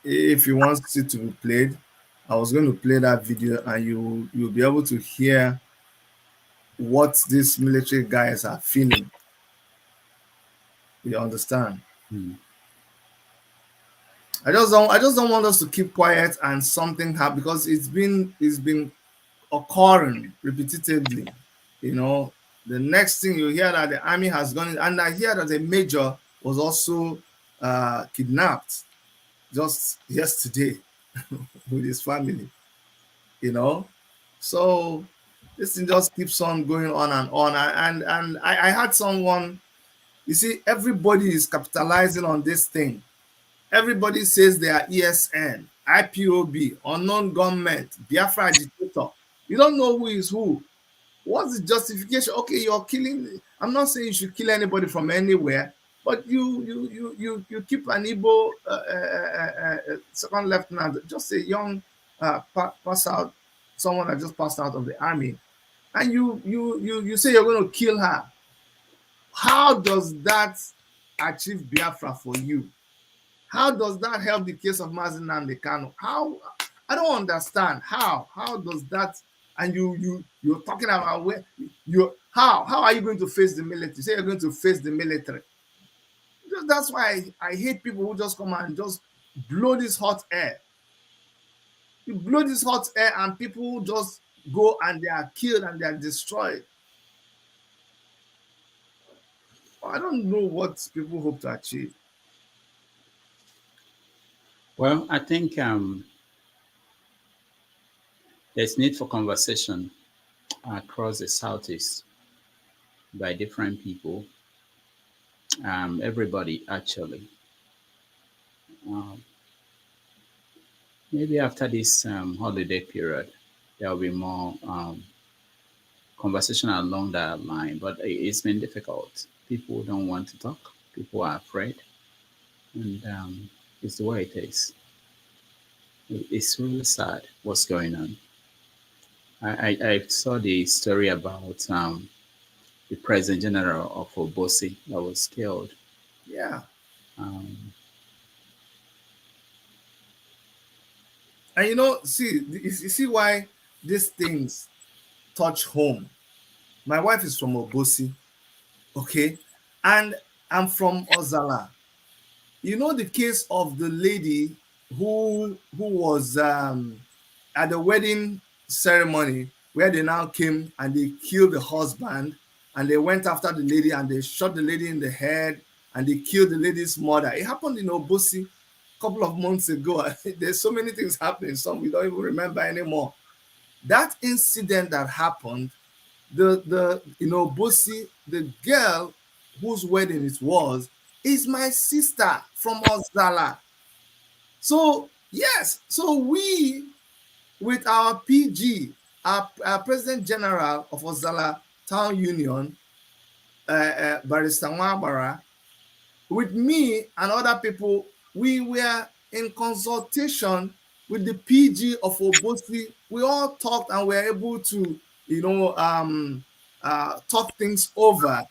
if he wants it to be played, I was going to play that video, and you'll be able to hear what these military guys are feeling. You understand? Hmm. I just don't want us to keep quiet and something happen because it's been occurring repetitively. You know, the next thing you hear that the army has gone, and I hear that a major was also kidnapped just yesterday with his family. You know, so this thing just keeps on going on and on. And I had someone. You see, everybody is capitalizing on this thing. Everybody says they are ESN, IPOB, unknown government, Biafra agitator. You don't know who is who. What's the justification? Okay, you're killing. I'm not saying you should kill anybody from anywhere, but you keep an Igbo second lieutenant, just a young pass out, someone that just passed out of the army, and you say you're going to kill her. How does that achieve Biafra for you? How does that help the case of Mazi Nnamdi Kanu? How? I don't understand. How does that? And you're talking about where you how are you going to face the military? You say you're going to face the military. That's why I hate people who just come and just blow this hot air. You blow this hot air and people just go and they are killed and they are destroyed. I don't know what people hope to achieve. Well, I think there's need for conversation across the southeast by different people, everybody actually. Um, Maybe after this holiday period, there will be more conversation along that line. But it's been difficult. People don't want to talk. People are afraid, and it's the way it is. It's really sad what's going on. I saw the story about the President General of Obosi that was killed. Yeah. Um, And see, you see why these things touch home. My wife is from Obosi, okay? And I'm from Ozala. You know the case of the lady who was at the wedding ceremony where they now came and they killed the husband and they went after the lady and they shot the lady in the head and they killed the lady's mother. It happened in Obosi a couple of months ago. There's so many things happening, some we don't even remember anymore. That incident that happened, the Bosi, the girl whose wedding it was, is my sister from Ozala. So yes, so we with our PG, our President General of Ozala Town Union, Barrister Nwabara, with me and other people, we were in consultation with the PG of Obosi. We all talked and were able to, talk things over.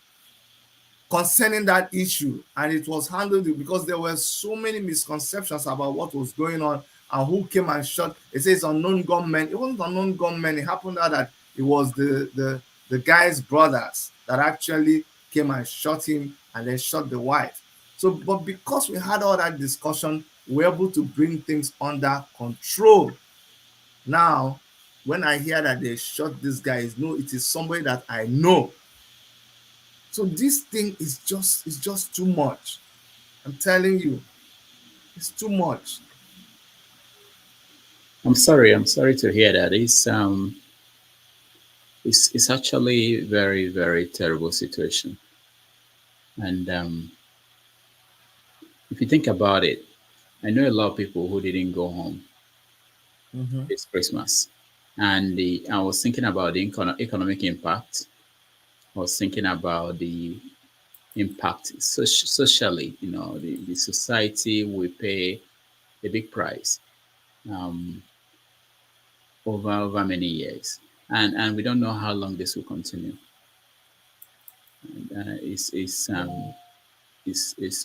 concerning that issue, and it was handled because there were so many misconceptions about what was going on and who came and shot. It says unknown gunmen. It wasn't unknown gunmen. It happened out that it was the guy's brothers that actually came and shot him and then shot the wife. So, but because we had all that discussion, we were able to bring things under control. Now, when I hear that they shot this guy, no, it is somebody that I know. So this thing is just too much. I'm telling you, it's too much. I'm sorry. I'm sorry to hear that. It's actually very very terrible situation. And if you think about it, I know a lot of people who didn't go home Mm-hmm. this Christmas, and I was thinking about the economic impact. I was thinking about the impact socially. You know, the society will pay a big price um, over many years, and we don't know how long this will continue. And, it's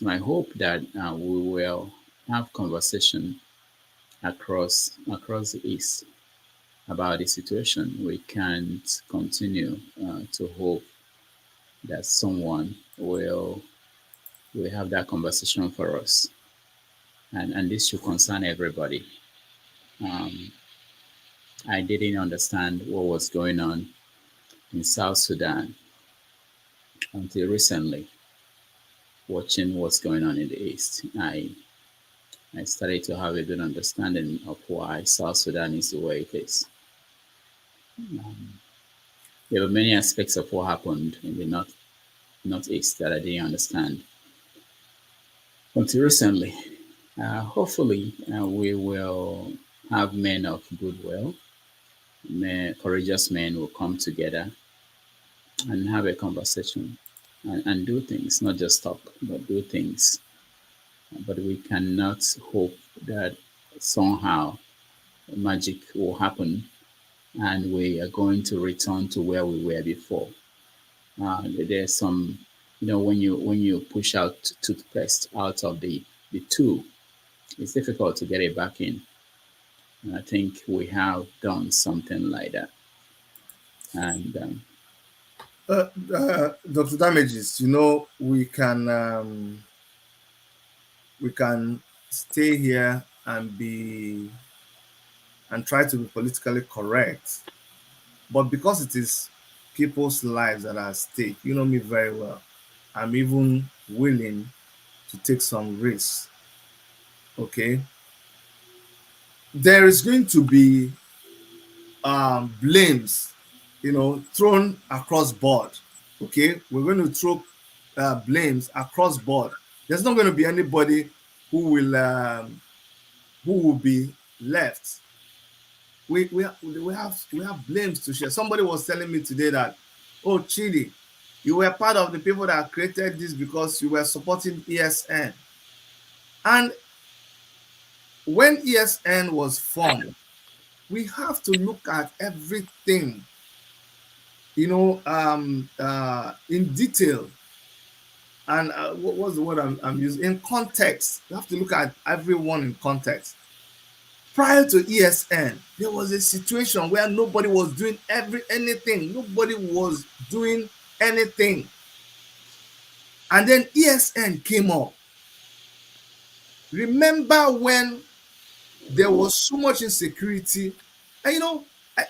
my hope that we will have conversation across the East about the situation. We can't continue to hope that someone will have that conversation for us, and this should concern everybody. Um, I didn't understand what was going on in South Sudan until recently, watching what's going on in the East. I started to have a good understanding of why South Sudan is the way it is. Um, there were many aspects of what happened in the northeast that I didn't understand until recently. Hopefully, we will have men of goodwill, courageous men will come together and have a conversation and do things, not just talk, but do things. But we cannot hope that somehow magic will happen and we are going to return to where we were before. There's some, when you push out toothpaste out of the tube, it's difficult to get it back in. And I think we have done something like that. And Dr. Damages, we can stay here and try to be politically correct, but because it is people's lives that are at stake, you know me very well. I'm even willing to take some risks. Okay, there is going to be blames, thrown across board. Okay, we're going to throw blames across board. There's not going to be anybody who will be left. We have blames to share. Somebody was telling me today that, oh, Chidi, you were part of the people that created this because you were supporting ESN. And when ESN was formed, we have to look at everything, in detail. And what was the word I'm using? In context. You have to look at everyone in context. Prior to ESN, there was a situation where nobody was doing anything. Nobody was doing anything. And then ESN came up. Remember when there was so much insecurity? And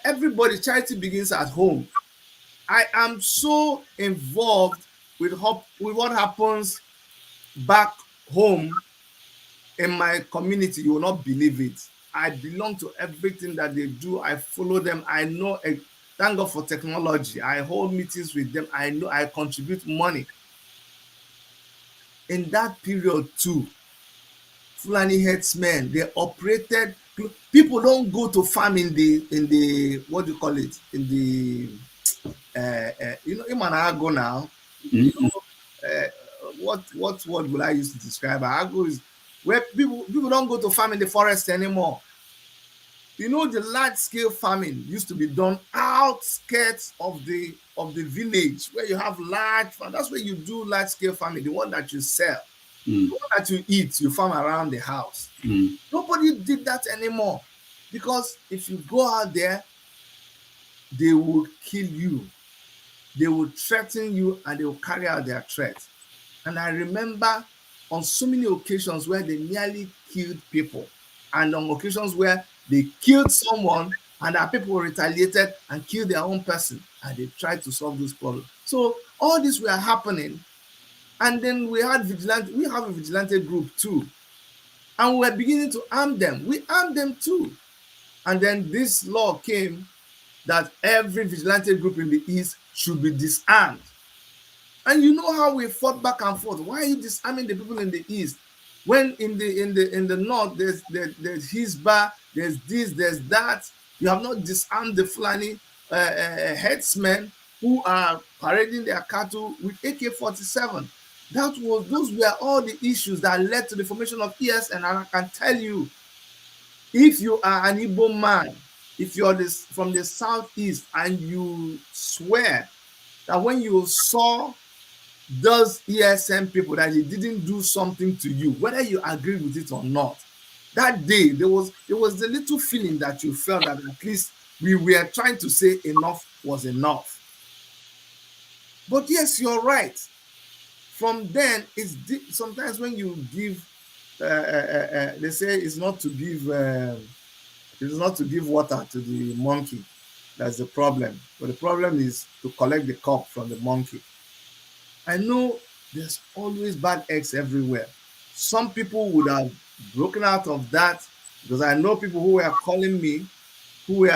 everybody, charity begins at home. I am so involved with what happens back home in my community. You will not believe it. I belong to everything that they do. I follow them. I know. Thank God for technology. I hold meetings with them. I know I contribute money. In that period too, Fulani herdsmen, they operated. People don't go to farm in the what do you call it, in the Imanago now. You mm, know, what word will I use to describe Ago is where people don't go to farm in the forest anymore. You know, the large scale farming used to be done outskirts of the village where you have large farm. That's where you do large scale farming, the one that you sell, mm, the one that you eat, you farm around the house. mm, Nobody did that anymore because if you go out there, they will kill you. They will threaten you and they will carry out their threats. And I remember on so many occasions where they nearly killed people, and on occasions where they killed someone and our people retaliated and killed their own person, and they tried to solve this problem. So all this were happening, and then we have a vigilante group too, and we were beginning to arm them. We armed them too. And then this law came that every vigilante group in the East should be disarmed. And you know how we fought back and forth. Why are you disarming the people in the East? When in the North, there's Hisba, there's this, there's that. You have not disarmed the Fulani headsmen who are parading their cattle with AK-47. Those were all the issues that led to the formation of ESN. And I can tell you, if you are an Igbo man, if you're from the Southeast, and you swear that when you saw those ESM people that they didn't do something to you, whether you agree with it or not, that day there was the little feeling that you felt that at least we were trying to say enough was enough. But yes, you're right. From then, it's sometimes when you give, they say it's not to give water to the monkey. That's the problem. But the problem is to collect the cup from the monkey. I know there's always bad eggs everywhere. Some people would have broken out of that, because I know people who were calling me who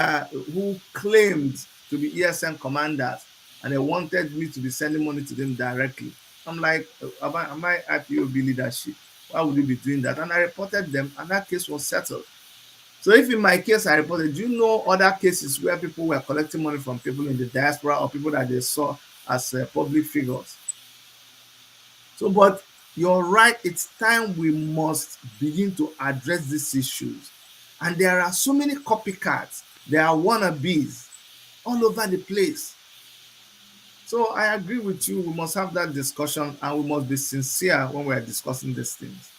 claimed to be ESN commanders, and they wanted me to be sending money to them directly. I'm like, am I IPOB leadership? Why would you be doing that? And I reported them, and that case was settled. So if in my case I reported, do you know other cases where people were collecting money from people in the diaspora or people that they saw as public figures? So, but you're right, it's time we must begin to address these issues. And there are so many copycats, there are wannabes all over the place. So I agree with you, we must have that discussion, and we must be sincere when we're discussing these things.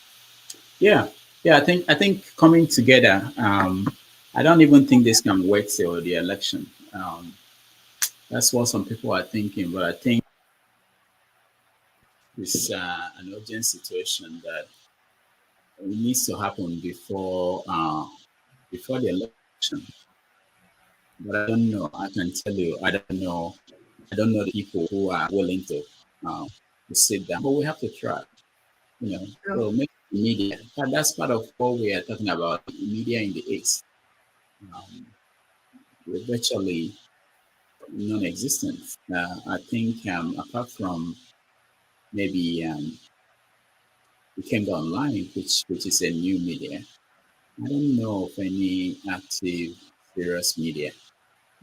yeah, yeah. I think coming together. I don't even think this can wait till the election. That's what some people are thinking, but I think it's an urgent situation that needs to happen before the election. But I don't know. I can tell you, I don't know. I don't know the people who are willing to sit down. But we have to try. You know, Yeah. so maybe media. That's part of what we are talking about. Media in the East, um, we're virtually non-existent. I think apart from maybe we can go online, which is a new media. I don't know of any active, serious media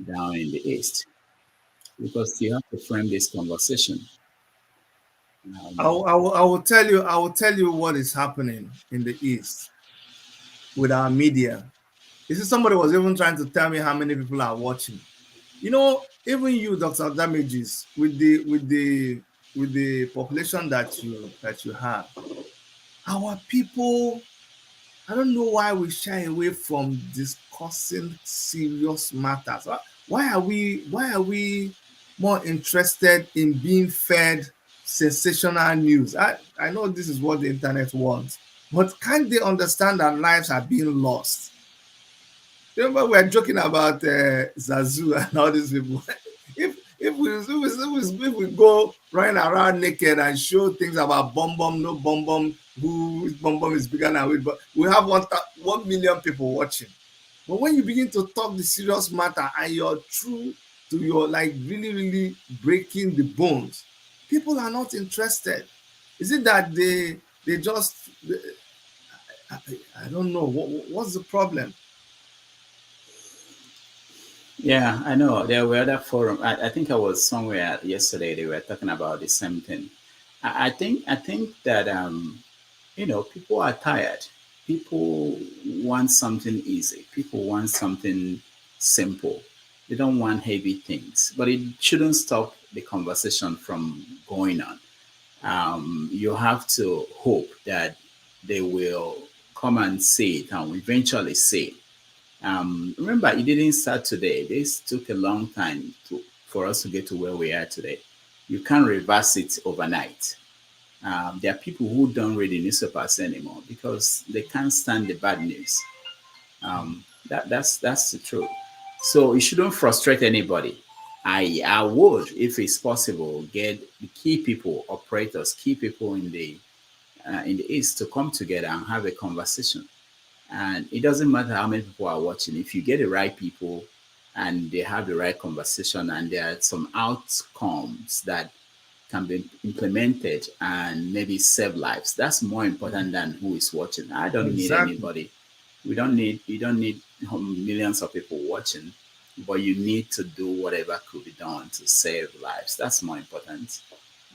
down in the East because you have to frame this conversation. Um, I will tell you what is happening in the East with our media. You see, somebody was even trying to tell me how many people are watching. You know, even you, Dr. Damages, with the population that you have, our people, I don't know why we shy away from discussing serious matters. Why are we more interested in being fed sensational news? I know this is what the internet wants, but can't they understand that lives are being lost? Remember, we are joking about Zazu and all these people. If we go running around naked and show things about bomb bomb, no bomb bomb, whose bomb bomb is bigger than which, but we have 1 million people watching. But when you begin to talk the serious matter and you're true to your, like, really, really breaking the bones, people are not interested. Is it that they just I don't know what's the problem? yeah, I know there were other forum. I think I was somewhere yesterday. They were talking about the same thing. I think that people are tired. People want something easy. People want something simple. They don't want heavy things. But it shouldn't stop the conversation from going on. You have to hope that they will come and see it and eventually see it. Remember, it didn't start today. This took a long time for us to get to where we are today. You can't reverse it overnight. There are people who don't read the newspapers anymore because they can't stand the bad news. That's the truth. So it shouldn't frustrate anybody. I would, if it's possible, get the key people, operators, key people in the east to come together and have a conversation. And it doesn't matter how many people are watching. If you get the right people and they have the right conversation and there are some outcomes that can be implemented and maybe save lives. That's more important than who is watching. I don't need Exactly. anybody. You don't need millions of people watching, but you need to do whatever could be done to save lives. That's more important.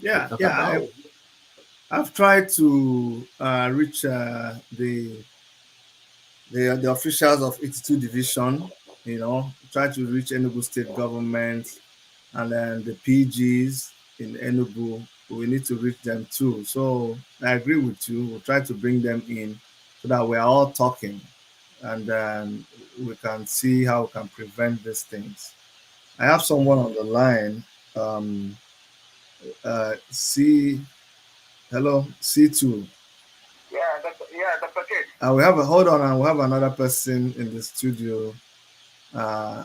We Yeah, talk yeah. about I've tried to reach the officials of 82 Division. Try to reach Enugu State government and then the PGs in Enugu. We need to reach them too. So I agree with you. We'll try to bring them in so that we are all talking and then we can see how we can prevent these things. I have someone on the line. C, hello, C2. That's okay. We have a hold on, and we have another person in the studio. Uh,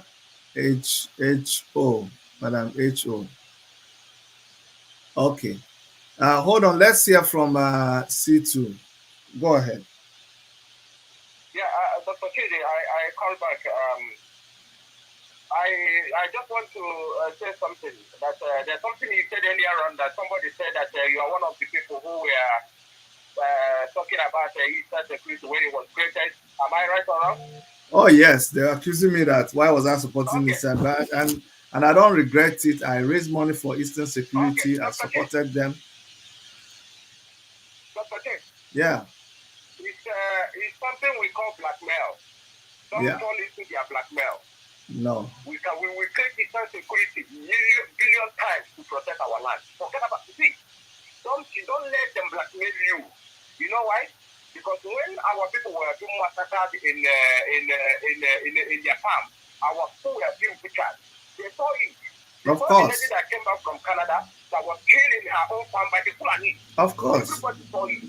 HO, Madam HO. Okay. Hold on. Let's hear from C2. Go ahead. Yeah, Dr. KJ, I call back. I just want to say something. That there's something you said earlier on that somebody said that you are one of the people who were talking about Eastern security when it was created. Am I right or wrong? Oh yes, they're accusing me that why was I supporting Okay. this and I don't regret it. I raised money for Eastern Okay. Security. I supported them. Dr. K, Yeah, it's something we call blackmail. Don't yeah. fall into their blackmail. No. We create Eastern security billion times to protect our land. Forget about see. Don't let them blackmail you. You know why? Because when our people were being massacred in their farm, our people were being butchered. They saw it. They Of saw the lady course. that came back from Canada that was killed in her own farm by the Fulani. Of course. Everybody saw it.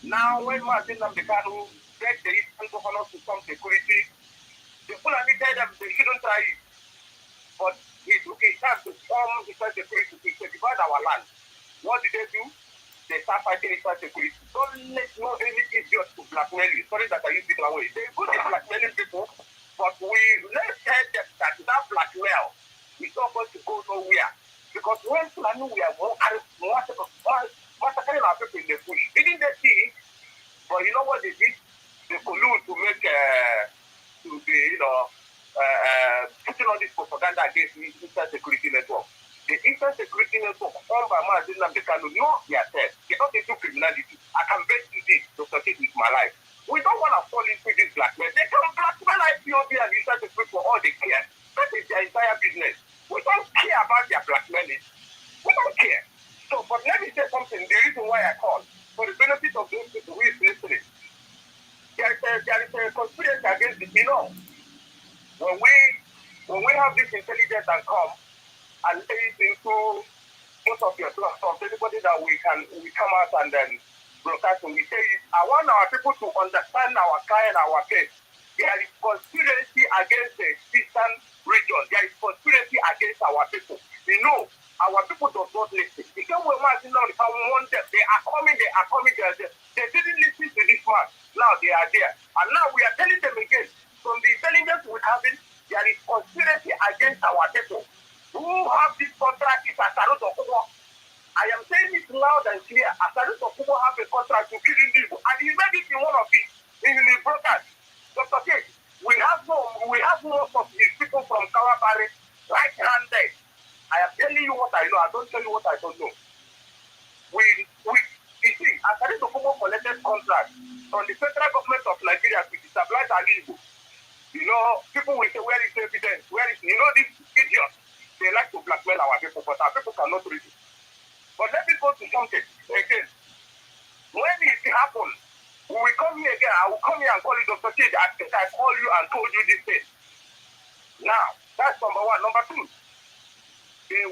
Now, when Martin Namdekanu begged the Eastern governors to some security, the Fulani told them they shouldn't try it. But he took his time to form Eastern security to safeguard our land. What did they do? They start fighting Eastern security. Don't let no any idiot to blackmail you. Sorry that I use it that way. They good at blackmailing people, but let's tell them that blackmail is not going to go nowhere. Because when Fulani we are massacring our people in the bush, didn't they see it? But you know what they did? They collude to make putting on this propaganda against the Eastern Security Network. The Eastern Security Network, owned by Mazin Namdekanu, know themselves. They're not into criminality. I can bet you this, Dr. Kate, with my life. We don't want to fall into this blackmail. They can blackmail IPOB and Eastern Security for all they care. That is their entire business. We don't care about their blackmailing. We don't care. So, but let me say something. The reason why I called, for the benefit of those people who is listening, there is a conspiracy against the law. When we have this intelligence and come and lay it into most of your platforms, anybody that we come out and then broadcast and we say, I want our people to understand our client, our case. There is conspiracy against the eastern region. There is conspiracy against our people. You know, our people do not listen. Because we're marching on, if I want them, they are coming. They didn't listen to this man. Now they are there. And now we are telling them again, from the intelligence we have, there is conspiracy against our people. Who have this contract is Asarut Okubo. I am saying it loud and clear. Asarut Okubo have a contract to kill people. And he made it in one of it, in the broadcast. Dr. K, we have most of these people from Kawabari right-handed. I am telling you what I know. I don't tell you what I don't know. It's see, Asari Dokubo collected contracts from the federal government of Nigeria to destabilize Ali. You know, people will say, where is the evidence? Where is, these idiots, they like to blackmail our people, but our people cannot read it. But let me go to something again. When it happens, we will come here again. I will come here and call you Dr. Chid. I think I called you and told you this thing. Now, that's number one. Number two,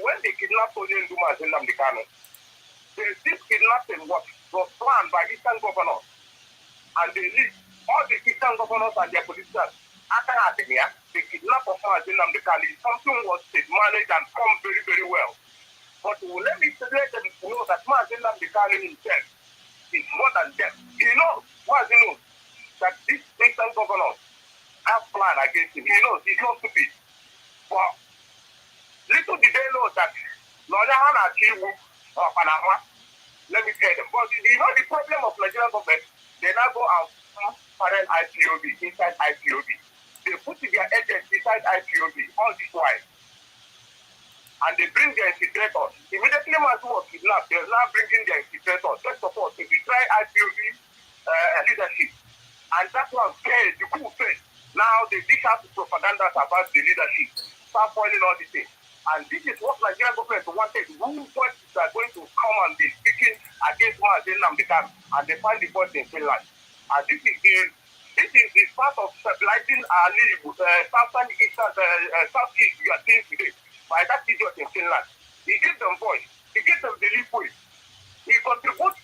when they kidnapped Tony Nduma and Nnamdi Kanu, this kidnapping was planned by Eastern governors. And they leave all the Eastern governors and their politicians. After Adenia, the kidnapping of Nnamdi Kanu, something was managed and come very, very well. But let me let them know that Nnamdi Kanu himself is more than them. He knows that these Eastern governors have planned against him. He knows he's not stupid. But little did they know that Nonyahan Achiwu or Panama, let me tell them. But the problem of Nigerian government, they now go and parent IPOB inside IPOB. They put their agents inside IPOB all this while. And they bring their infiltrators. Immediately, when was kidnapped, they're now bringing their infiltrators. First of all, to betray IPOB leadership. And that's what failed. The coup failed. Now they dish out propaganda about the leadership. Start foiling all these things. And this is what Nigerian government wanted. Who voices are going to come and be speaking against Nnamdi Kanu, and they find the voice in Finland. And this is the part of stabilizing our southeast you are seeing today by that idiot in Finland. He gives them voice. He gives them the leeway. He contributes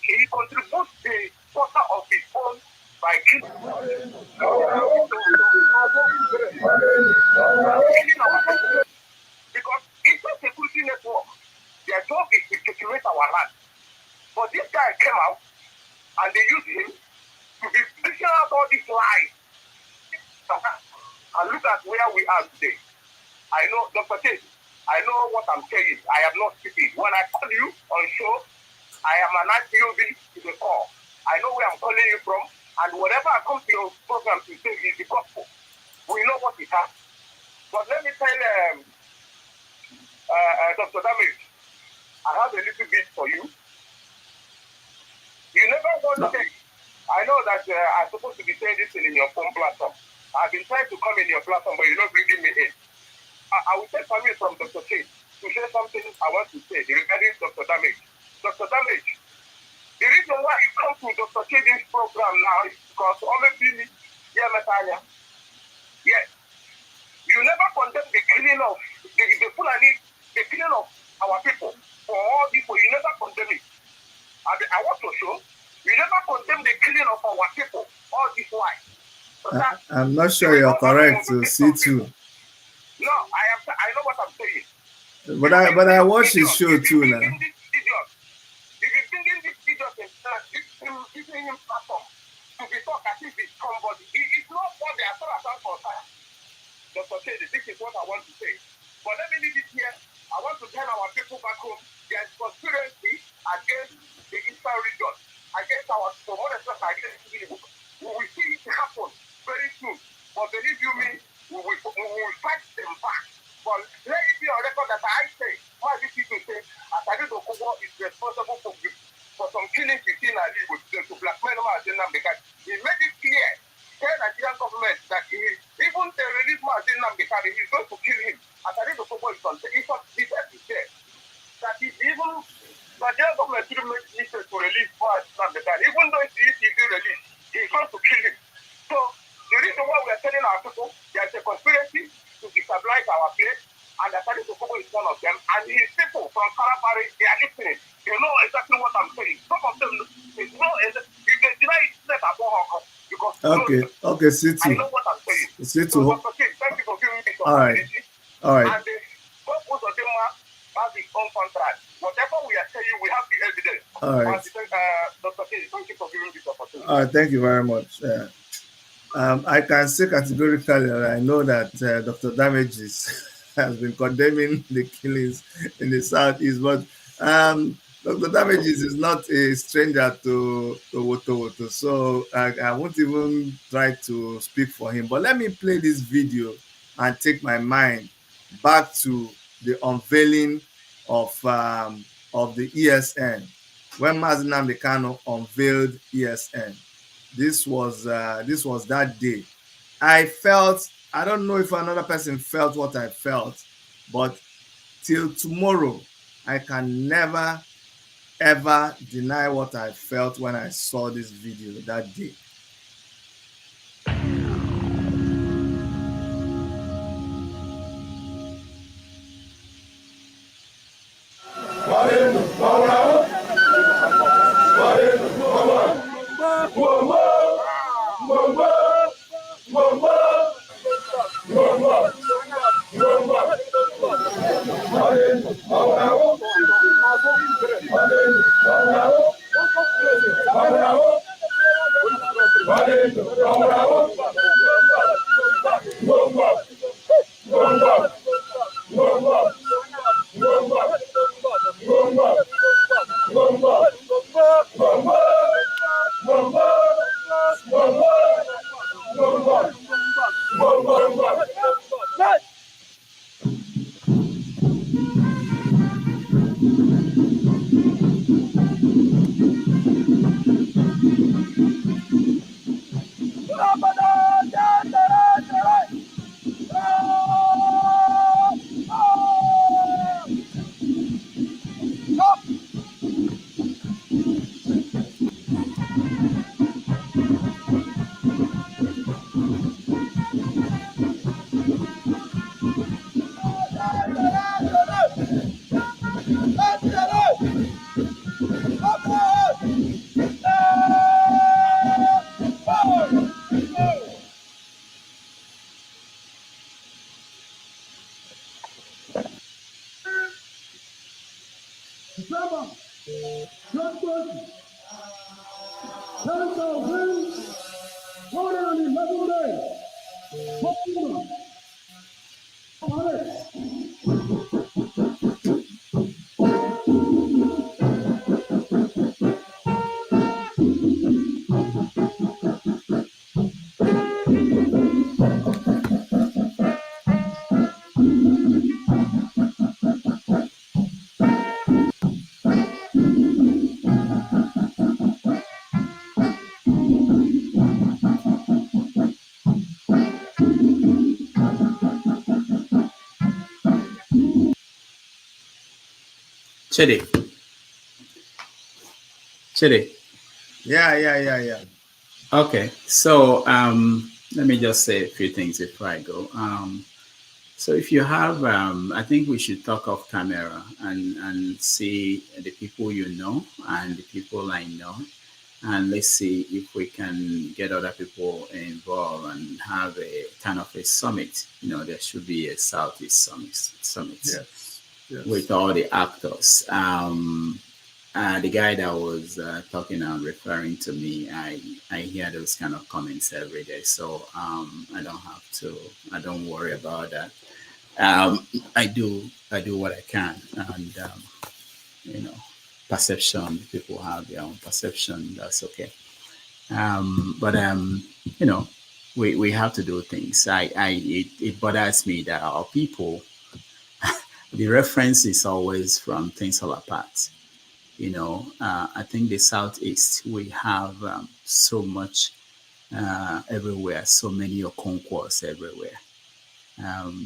the quarter of his own by killing because it's a security network. Their job is to securate our land. But this guy came out and they used him to be pushing out all these lies. And look at where we are today. I know, Dr. Tate, I know what I'm saying. I am not speaking. When I call you on show, I am an IPOB to the call. I know where I'm calling you from, and whatever I come to your program to say is the gospel. We know what it has. But let me tell Dr. Damage, I have a little bit for you. You never want to say, I know that I'm supposed to be saying this in your phone platform. I've been trying to come in your platform, but you're not bringing me in. I will take permission from Dr. Tate to share something I want to say regarding Dr. Damage. Dr. Damage, the reason why you come to Dr. Tate's program now is because only yes, you never condemn the killing of the Fulani, the killing of our people. For all people, you never condemn it. And I want to show you never condemn the killing of our people. All this why. I'm not sure you're correct to see too. No, I know what I'm saying. But I watch his show too now. If you bring in this idiot and giving him platform to be talk as if it's somebody, it's not what they are so concerned. Dr. Tate, this is what I want to say. But let me leave it here. I want to tell our people back home there is conspiracy against the Eastern region, against our against people. We will see it happen very soon. But believe you me, we will fight them back. But let it be on record that I say, why these people say, Asari Dokubo is responsible for some killings within Ali to blackmail him because he made it clear, tell Nigerian government that even the release Nnamdi Kanu, he's going to kill him. Asari Dokubo is on there. That is even Nigerian government didn't make mistake to release Nnamdi Kanu. Even though it's easy to release, he's going to kill him. So the reason why we are telling our people there's a conspiracy to destabilize our place, and Asari Dokubo is one of them, and his people from Kalabari, they are listening. They know exactly what I'm saying. Some of them, they know if they deny it, because okay, Situ. I know what I'm saying. Situ. So, thank you for giving me some opportunity. All right. And both of them have his own contract. Whatever we are saying, we have the evidence. All right. Dr. K, thank you for giving me this opportunity. All right, thank you very much. I can say categorically that I know that Dr. Damages has been condemning the killings in the Southeast, but Dr. Damages is not a stranger to Woto, so I won't even try to speak for him. But let me play this video and take my mind back to the unveiling of the ESN when Mazi Nnamdi Kanu unveiled ESN. This was that day. I felt, I don't know if another person felt what I felt, but till tomorrow, I can never ever deny what I felt when I saw this video that day. Chidi, Chidi. Yeah, yeah, yeah, yeah. Okay, so let me just say a few things before I go. So if you have, I think we should talk off camera and see the people you know and the people I know, and let's see if we can get other people involved and have a kind of a summit. There should be a Southeast summit Yes, yes. with all the actors. The guy that was talking and referring to me, I hear those kind of comments every day, so I don't worry about that. I do what I can, and you know, perception. People have their own perception. That's okay. But you know, we have to do things. It bothers me that our people, the reference is always from things all apart. I think the southeast we have so much everywhere, so many Okonkwas everywhere.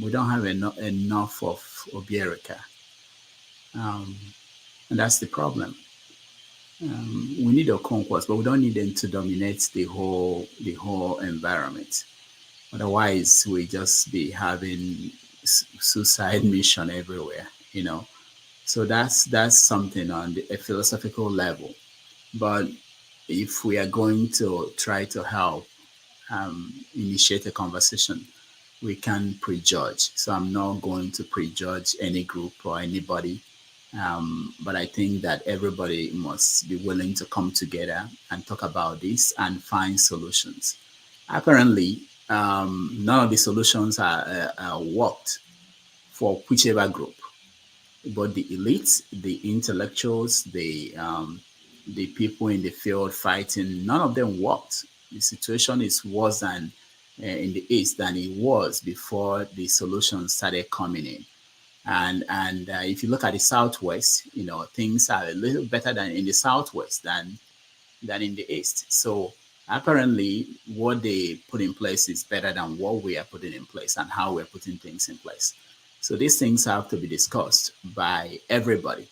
We don't have enough of Obierica, um, and that's the problem. We need Okonkwas, but we don't need them to dominate the whole environment. Otherwise, we just be having suicide mission everywhere. So that's something on a philosophical level. But if we are going to try to help initiate a conversation, we can prejudge. So I'm not going to prejudge any group or anybody. But I think that everybody must be willing to come together and talk about this and find solutions. Apparently, none of the solutions are worked for whichever group, but the elites, the intellectuals, the people in the field fighting, none of them worked. The situation is worse in the East than it was before the solutions started coming in. And if you look at the Southwest, things are a little better than in the Southwest than in the East. So apparently, what they put in place is better than what we are putting in place and how we're putting things in place. So these things have to be discussed by everybody.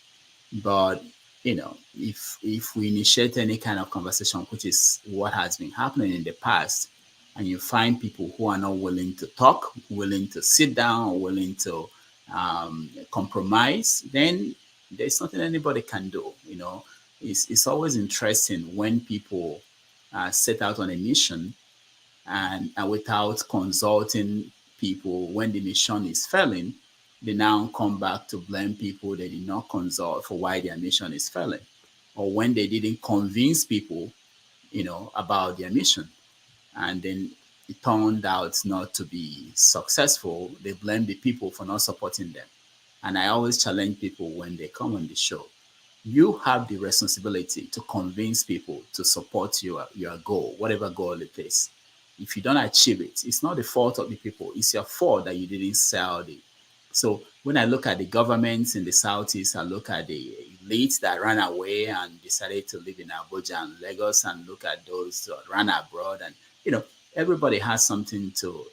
But if we initiate any kind of conversation, which is what has been happening in the past, and you find people who are not willing to talk, willing to sit down, willing to compromise, then there's nothing anybody can do. It's always interesting when people set out on a mission and without consulting people when the mission is failing, they now come back to blame people they did not consult for why their mission is failing, or when they didn't convince people, about their mission, and then it turned out not to be successful. They blame the people for not supporting them. And I always challenge people when they come on the show. You have the responsibility to convince people to support your goal, whatever goal it is. If you don't achieve it, it's not the fault of the people. It's your fault that you didn't sell it. So when I look at the governments in the Southeast, I look at the elites that ran away and decided to live in Abuja and Lagos, and look at those that ran abroad. And, everybody has something to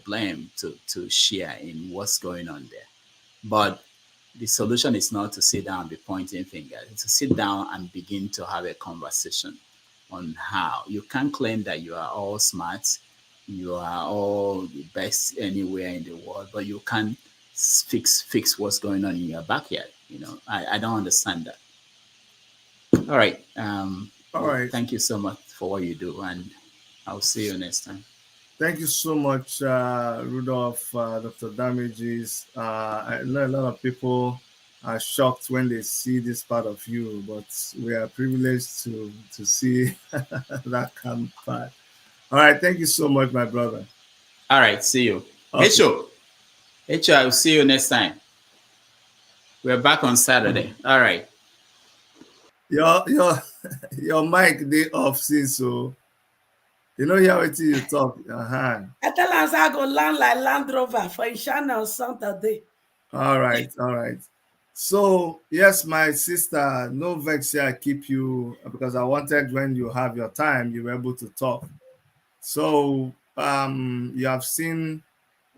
blame to share in what's going on there. But the solution is not to sit down and be pointing fingers. It's to sit down and begin to have a conversation on how you can't claim that you are all smart, you are all the best anywhere in the world, but you can't fix what's going on in your backyard. I don't understand that. All right. All right. Thank you so much for what you do, and I'll see you next time. Thank you so much, Rudolph, Dr. Damages. I know a lot of people are shocked when they see this part of you, but we are privileged to see that come part. All right. Thank you so much, my brother. All right. See you. Okay. H.O., I'll see you next time. We're back on Saturday. All right. Your your mic dey off since, so you know hear wetin you talk. I tell am say I go land like Land Rover for Ishana on Saturday. All right, all right. So yes, my sister, no vex here. I keep you because I wanted when you have your time, you were able to talk. So you have seen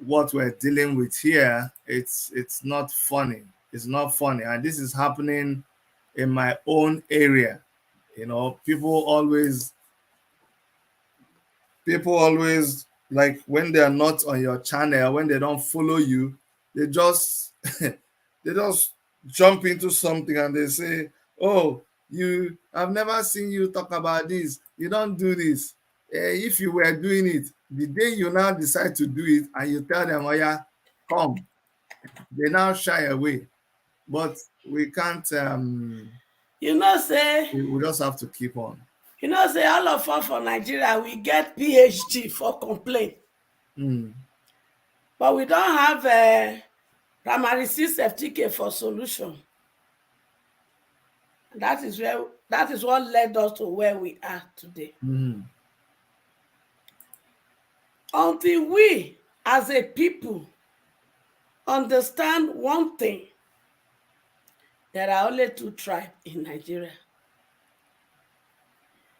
what we're dealing with here. It's not funny. It's not funny, and this is happening in my own area. People always like when they are not on your channel, when they don't follow you, they just they just jump into something and they say, oh, I've never seen you talk about this, you don't do this. If you were doing it, the day you now decide to do it and you tell them, oh yeah, come, they now shy away. But we can't Say we just have to keep on. say all of us for Nigeria we get PhD for complaint, but we don't have a primary C certificate for solution. And that is what led us to where we are today. Until we as a people understand one thing, there are only two tribes in Nigeria: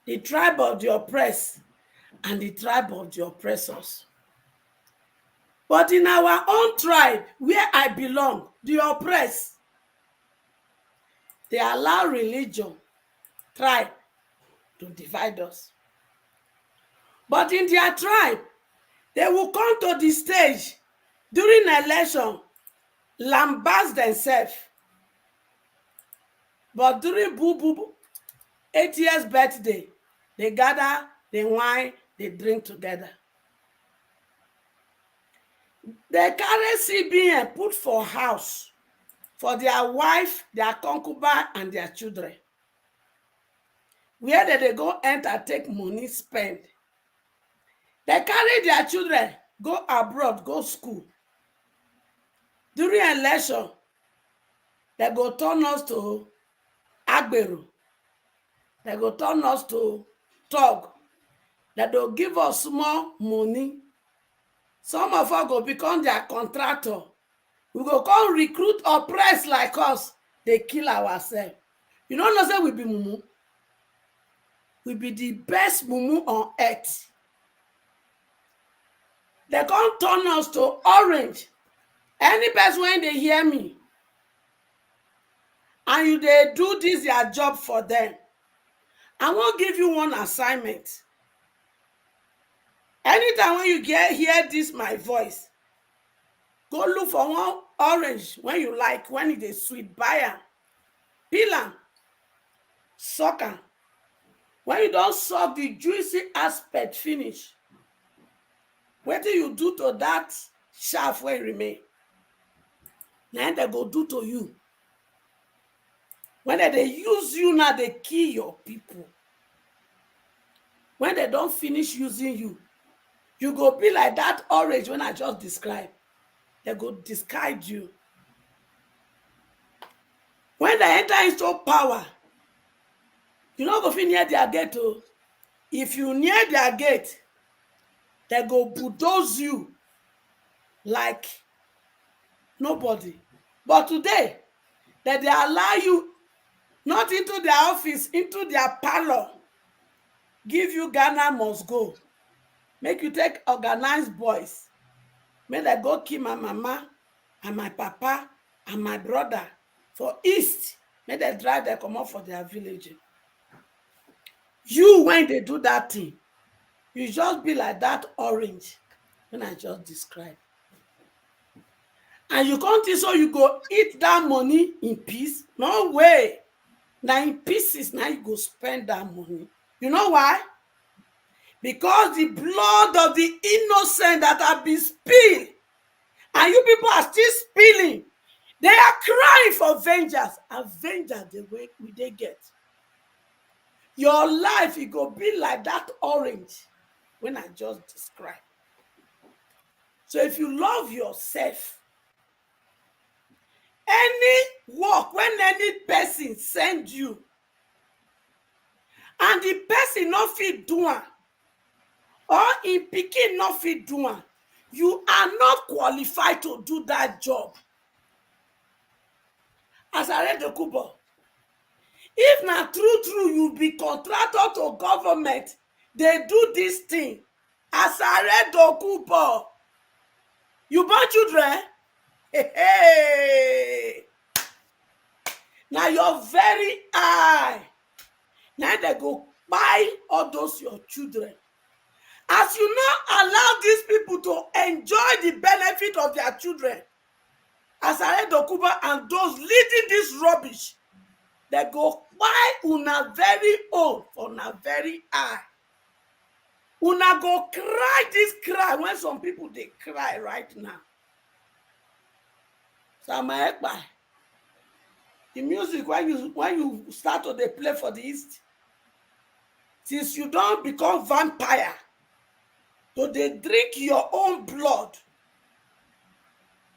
the tribe of the oppressed and the tribe of the oppressors. But in our own tribe, where I belong, the oppressed, they allow religion, tribe to divide us. But in their tribe, they will come to the stage during election, lambast themselves. But during Boo 80th birthday, they gather, they wine, they drink together. They carry CBN put for house for their wife, their concubine, and their children. Where they go enter, take money, spend. They carry their children, go abroad, go school. During election, they go turn us to Agberu. They go turn us to Tog. They will give us small money. Some of us go become their contractor. We go come recruit oppress like us. They kill ourselves. You don't know say we be mumu. We be the best mumu on earth. They come turn us to orange. Any person when they hear me, and you they do this their job for them, I won't give you one assignment. Anytime when you hear this my voice, go look for one orange when you like, when it is sweet, buy am, peel am, suck am. When you don't suck the juicy aspect finish, what do you do to that shaft when remain? Now they go do to you. When they use you now, they kill your people. When they don't finish using you, you go be like that orange when I just described. They go discard you. When they enter into power, you not go fit near their gate. Oh. If you near their gate, they go bulldoze you like nobody. But today, that they allow you not into their office, into their parlor, give you Ghana must go. Make you take organized boys. Make they go kill my mama and my papa and my brother for east. Make they drive them come up for their village. You, when they do that thing, you just be like that orange when I just described. And you can't think so you go eat that money in peace? No way. Now in pieces, now you go spend that money. You know why? Because the blood of the innocent that have been spilled, and you people are still spilling, they are crying for vengeance. And vengeance, the way they get. Your life, it go be like that orange when I just described. So if you love yourself, any work, when any person send you, and the person not fit do am, or in pikin not fit do am, you are not qualified to do that job. As I read the Kubo, if na true you be contractor to government, they do this thing. As I read the Kubo, you born children? Hey. Now your very eye. Now they go buy all those your children. As you not allow these people to enjoy the benefit of their children, as I read Dokuba and those leading this rubbish, they go buy una very own for una very eye. Una go cry this cry when some people they cry right now. So my ekpa, the music when you start to they play for the East, since you don't become vampire, so they drink your own blood.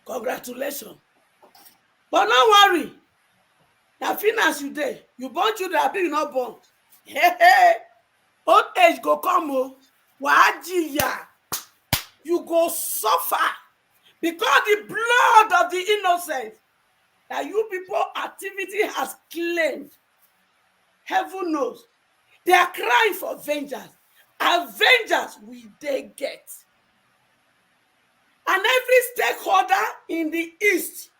Congratulations. But don't worry. Now finance you there. You born children, you not born. Hey. Old age go come. Wajiya. You go suffer. Because the blood of the innocent that you people activity has claimed. Heaven knows. They are crying for vengeance. And vengeance we they get. And every stakeholder in the East,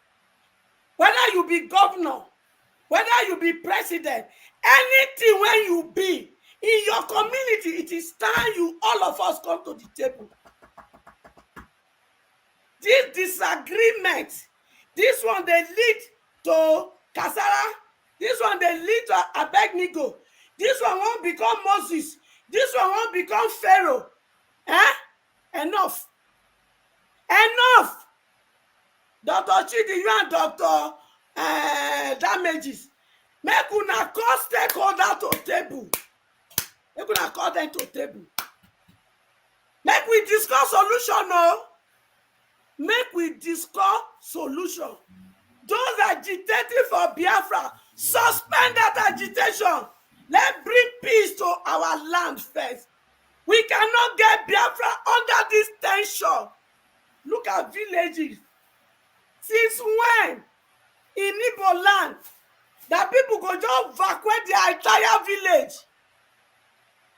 whether you be governor, whether you be president, anything when you be, in your community, it is time you, all of us come to the table. This disagreement, this one they lead to Kasara, this one they lead to Abednego, this one won't become Moses, this one won't become Pharaoh. Enough. Enough. Dr. Chidi, you and Dr. Damages. Make una call stakeholder to table. Make una call them to table. Make we discuss solution, no? Make we discuss solution. Those agitating for Biafra, suspend that agitation. Let's bring peace to our land first. We cannot get Biafra under this tension. Look at villages Since when in Igbo land that people go just evacuate their entire village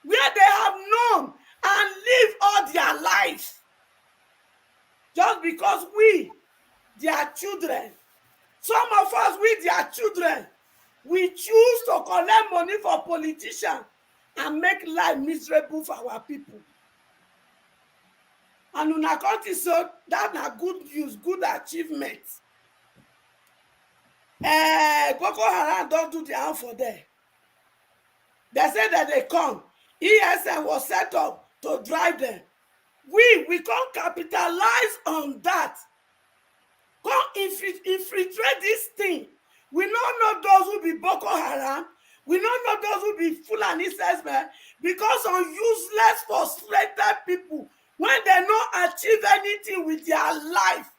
where they have known and lived all their life just because we, their children, some of us, we, their children, we choose to collect money for politicians and make life miserable for our people. And una country, so that na good news, good achievement. Boko Haram don't do their own for them. They say that they come. ESN was set up to drive them. We can't capitalize on that. Come infiltrate this thing. We don't know those who be Boko Haram. We don't know those who be Fulani Sesme, because of useless, frustrated people, when they don't achieve anything with their life,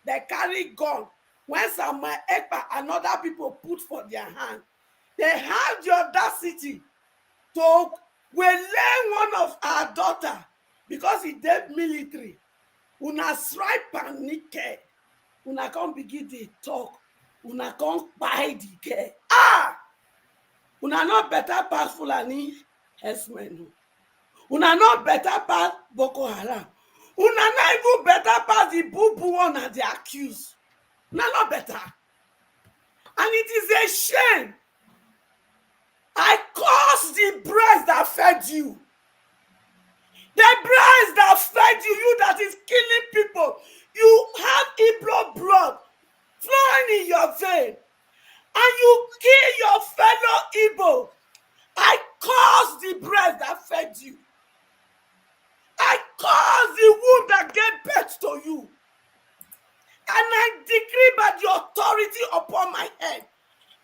they carry gun. When Samuel Ekpa and other people put for their hand, they have the audacity to learn one of our daughter because he did military. Una strike panic. Una can't begin to talk. Una can't buy the girl. Una not better pass Fulani herdsmen. Una not better pass Boko Haram. Una not even better pass the boo-boo one and the accused. Una not better. And it is a shame. I curse the breast that fed you. The breast that fed you, you that is killing people. You have Igbo blood flowing in your vein. And you kill your fellow Igbo. I curse the breast that fed you. I curse the womb that gave birth to you. And I decree by the authority upon my head,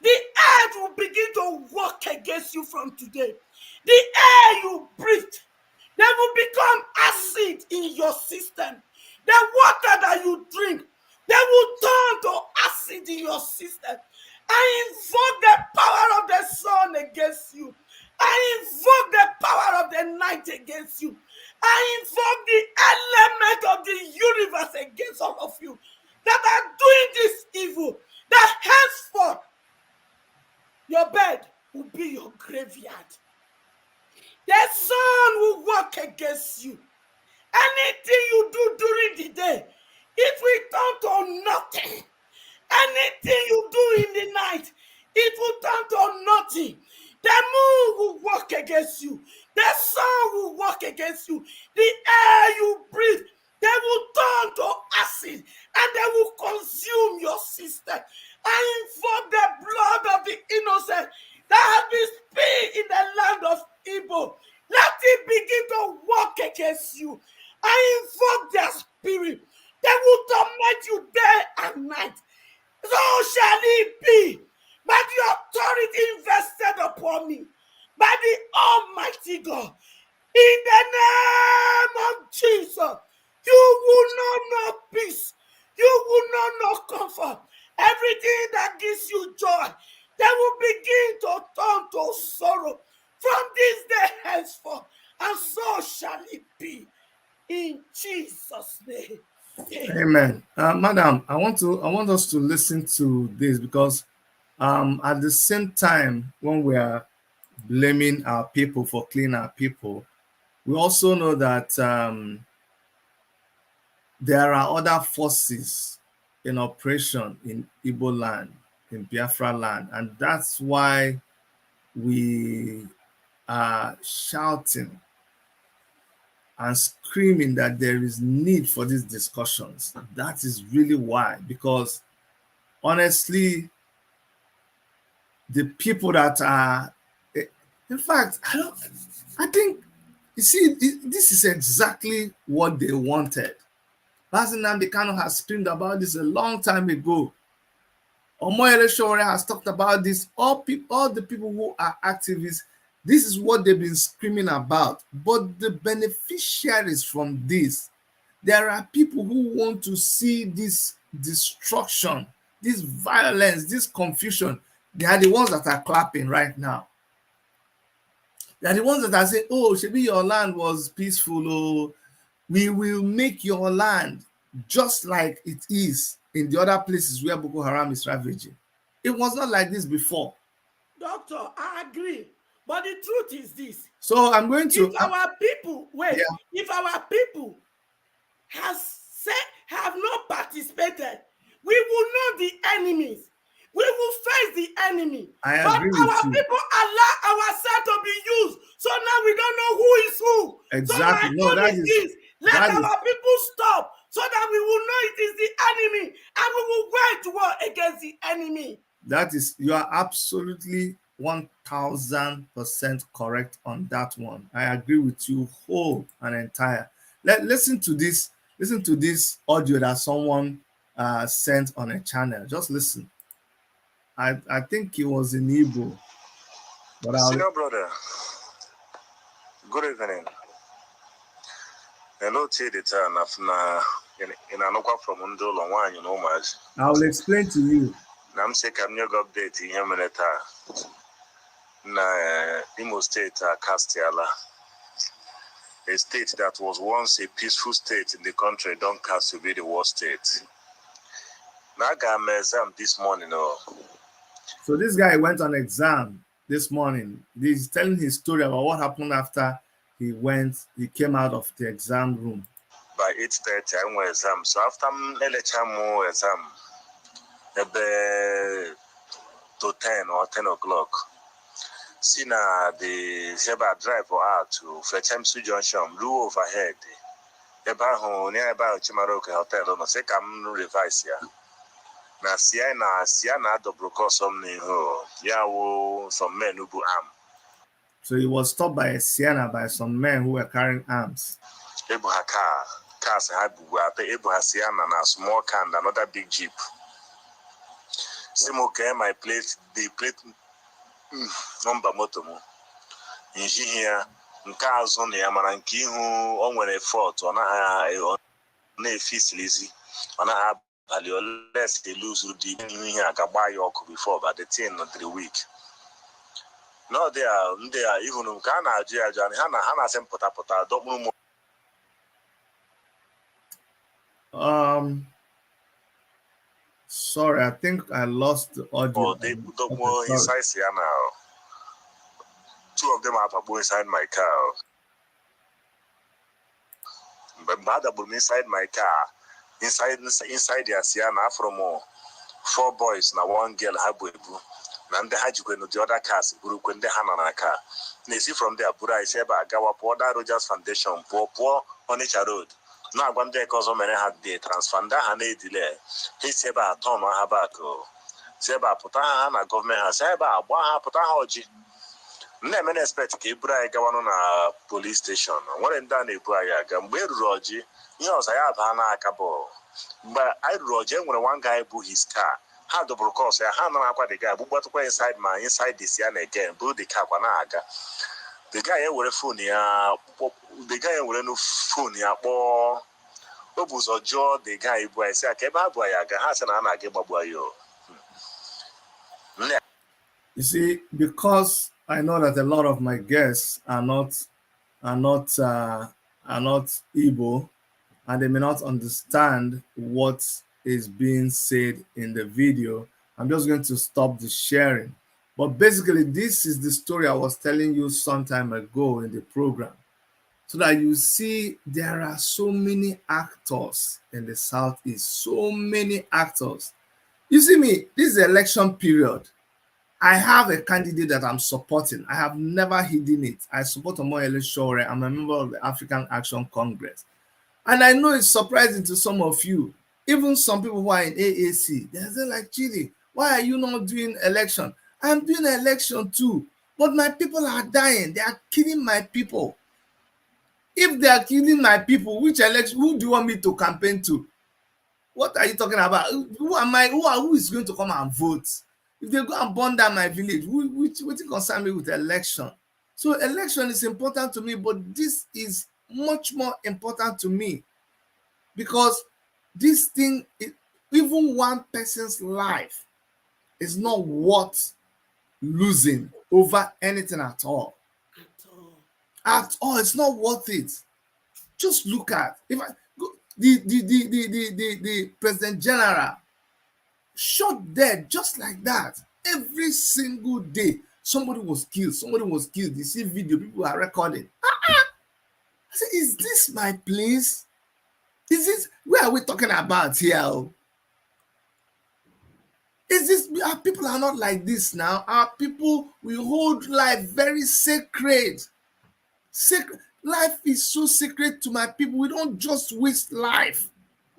the earth will begin to work against you from today. The air you breathe, they will become acid in your system. The water that you drink, they will turn to acid in your system. I invoke the power of the sun against you. I invoke the power of the night against you. I invoke the element of the universe against all of you that are doing this evil, that henceforth your bed will be your graveyard. The sun will work against you. Anything you do during the day, it will turn to nothing. Anything you do in the night, it will turn to nothing. The moon will work against you. The sun will work against you. The air you breathe, they will turn to acid and they will consume your system. I invoke the blood of the innocent that has been spilled in the land of Igbo. Let it begin to work against you. I invoke their spirit. They will torment you day and night. So shall it be by the authority invested upon me, by the Almighty God. In the name of Jesus, you will not know peace. You will not know comfort. Everything that gives you joy, they will begin to turn to sorrow from this day henceforth. And so shall it be. In Jesus' name. Amen. Madam, I want us to listen to this, because at the same time, when we are blaming our people for killing our people, we also know that there are other forces in operation in Igbo land, in Biafra land, and that's why we are shouting and screaming that there is need for these discussions. That is really why, because honestly, the people that are, in fact, I think, you see, this is exactly what they wanted. Basil Nnamdi has screamed about this a long time ago. Omoyele Sowore has talked about this. All the people who are activists, this is what they've been screaming about. But the beneficiaries from this, there are people who want to see this destruction, this violence, this confusion. They are the ones that are clapping right now. They are the ones that are saying, oh, Shebi, your land was peaceful. Oh, we will make your land just like it is. in the other places where Boko Haram is ravaging. It was not like this before. Doctor, I agree. But the truth is this. So I'm going to... If our people, wait, Yeah. if our people have not participated, we will know the enemies. We will face the enemy. I But agree with our you. people allow ourselves to be used. So now we don't know who is who. Exactly. So No, my that own is is... this. Let that our is... people stop so that we will know it is the enemy and we will wage war against the enemy. That is... you are absolutely 1000% correct on that one. I agree with you whole and entire. Listen to this. Listen to this audio that someone sent on a channel. Just listen. I think it was in Igbo. But Senior brother, good evening. Hello, Chidita, in Anoka from Undolo, one, you know, much. I will explain to you. I'm sick of new update in Yemeneta. Na Imo State, Castiala. A state that was once a peaceful state in the country, don't cast to be the worst state. Now I got my exam this morning. So this guy went on exam this morning. He's telling his story about what happened after he came out of the exam room. By 8:30, I went exam. So after I exam, maybe to 10 or 10 o'clock. See now the Seba drive for out to Fletchemsu Junction, blue overhead. Eba nearby Chimaroke Hotel, no say come revise here. Na Siena double cross some men who arm. So he was stopped by a Siena by some men who were carrying arms. Ebu cars Habu, Ebu Siena na small car and another big jeep. Simoke my plate, the plate number motomo. Inji here, nke azụ na ya mara nke ihu o nwere fault ọ na-efis lazy ọ na-abalị unless they lose the ihu ihe a ga-agba ya ọkụ before but the thing not the week. No, they are even nke a na-ajụ ya ajụ ha na-asị mpụta dọkpụrụ m. Sorry, I think I lost the audio. They put more inside here now. Two of them are inside my car. But Badabum inside my car, inside the Siana from 4 boys now 1 girl Habuebu. And the Hajuken the other cars, Burukwende Hanana car. They see from there, Bura Iseba, Gawa Poda Rogers Foundation, poor on each road. Now one day cause many had the transfanda hane delay. He seba ton habako. Seba putaha government has seba waha putahoji. Never expect Kibra Gawan on a police station. What in done a Braya Gambe Roji, yours I have Hana Cabo. But I Roger when one guy blew his car. Had the broadcast a hand on the guy, but inside this yan again, blew the Capanaga. The guy will phone ya, the guy will no phone ya, or Obus or Joe, the guy boy, say, Kebaboyaga has an Anagababoyo. You see, because I know that a lot of my guests are not Igbo, and they may not understand what is being said in the video. I'm just going to stop the sharing. But basically, this is the story I was telling you some time ago in the program. So that you see there are so many actors in the Southeast, so many actors. You see me, this is the election period. I have a candidate that I'm supporting. I have never hidden it. I support Omoyele Sowore. I'm a member of the African Action Congress. And I know it's surprising to some of you. Even some people who are in AAC, they're saying like, Chidi, why are you not doing election? I'm doing election too. But my people are dying. They are killing my people. If they are killing my people, which election, who do you want me to campaign to? What are you talking about? Who am I? Who is going to come and vote? If they go and burn down my village, which concern me with election? So election is important to me, but this is much more important to me because this thing, even one person's life is not worth losing over anything at all. At all, it's not worth it. Just look at The President General shot dead just like that. Every single day, somebody was killed. Somebody was killed. You see video, people are recording. I said, is this my place? Is this, where are we talking about here? Is this, our people are not like this now. Our people, we hold life very sacred. Sacred. Life is so sacred to my people. We don't just waste life.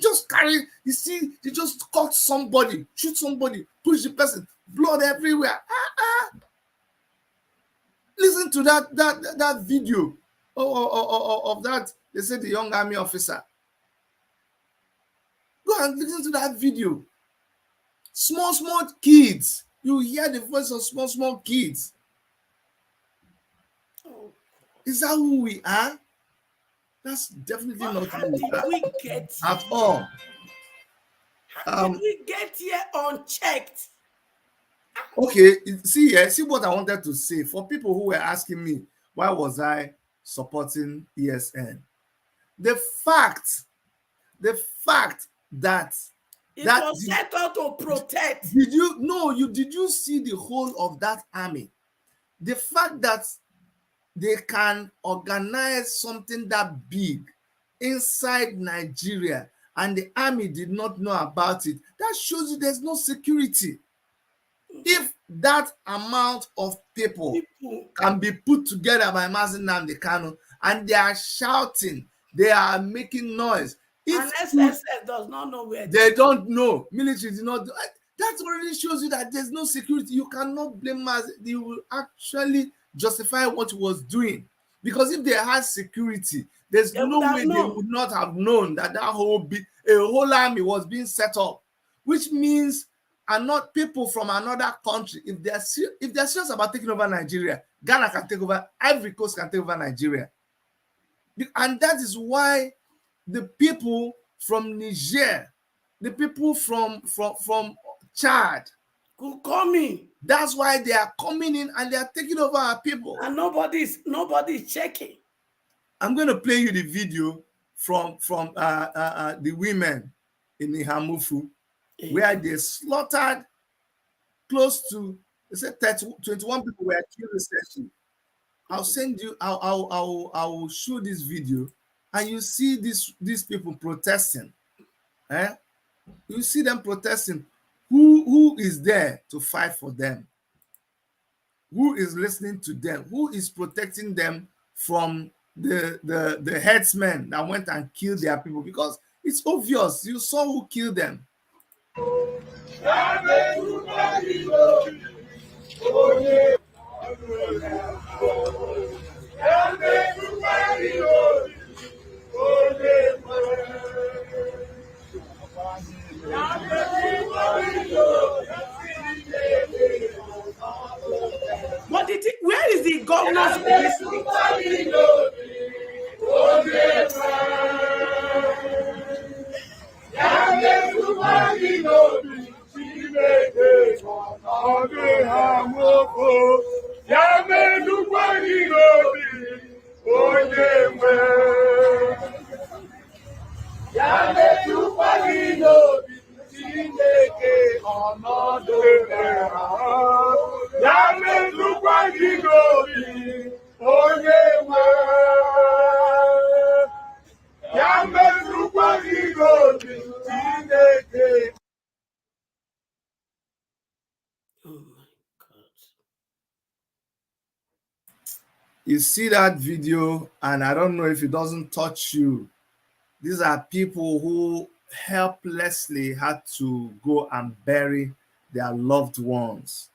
Just carry, you see, they just cut somebody, shoot somebody, push the person, blood everywhere. Listen to that video of that, they said the young army officer. Go and listen to that video. Small kids. You hear the voice of small kids. Is that who we are? That's definitely not How who we did are we get here? at all. How did we get here unchecked? Okay, see what I wanted to say. For people who were asking me, why was I supporting ESN? The fact that it was set out to protect. Did you see the whole of that army? The fact that they can organize something that big inside Nigeria and the army did not know about it, that shows you there's no security. If that amount of people can be put together by Mazi Nnamdi Kanu and they are shouting, they are making noise. And SSS does not know where they don't know. Military did not do that. Already shows you that there's no security. You cannot blame Mazi. They will actually justify what he was doing. Because if they had security, there's no way they would not have known that a whole army was being set up. Which means not people from another country, if they're serious about taking over Nigeria, Ghana can take over, Ivory Coast can take over Nigeria. And that is why the people from Niger, the people from Chad could come in. That's why they are coming in and they are taking over our people. And nobody's checking. I'm going to play you the video from the women in Ihamufu, where they slaughtered close to, they said 21 people were killed recently. I'll send you, I will show this video, and you see these people protesting. You see them protesting. Who is there to fight for them? Who is listening to them? Who is protecting them from the headsmen that went and killed their people? Because it's obvious. You saw who killed them. But where is the governor's police? You see that video, and I don't know if it doesn't touch you. These are people who helplessly had to go and bury their loved ones.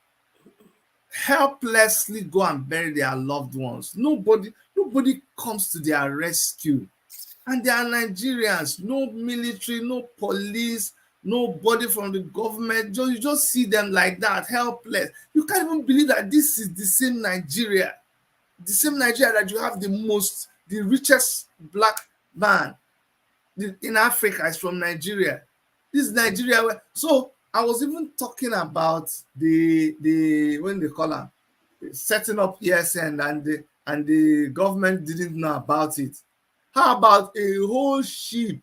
Helplessly go and bury their loved ones. Nobody comes to their rescue. And they are Nigerians. No military, no police, nobody from the government. You just see them like that, helpless. You can't even believe that this is the same Nigeria. The same Nigeria that you have the richest black man in Africa is from Nigeria. This is Nigeria. So I was even talking about the when they call them setting up ESN and the government didn't know about it. How about a whole ship,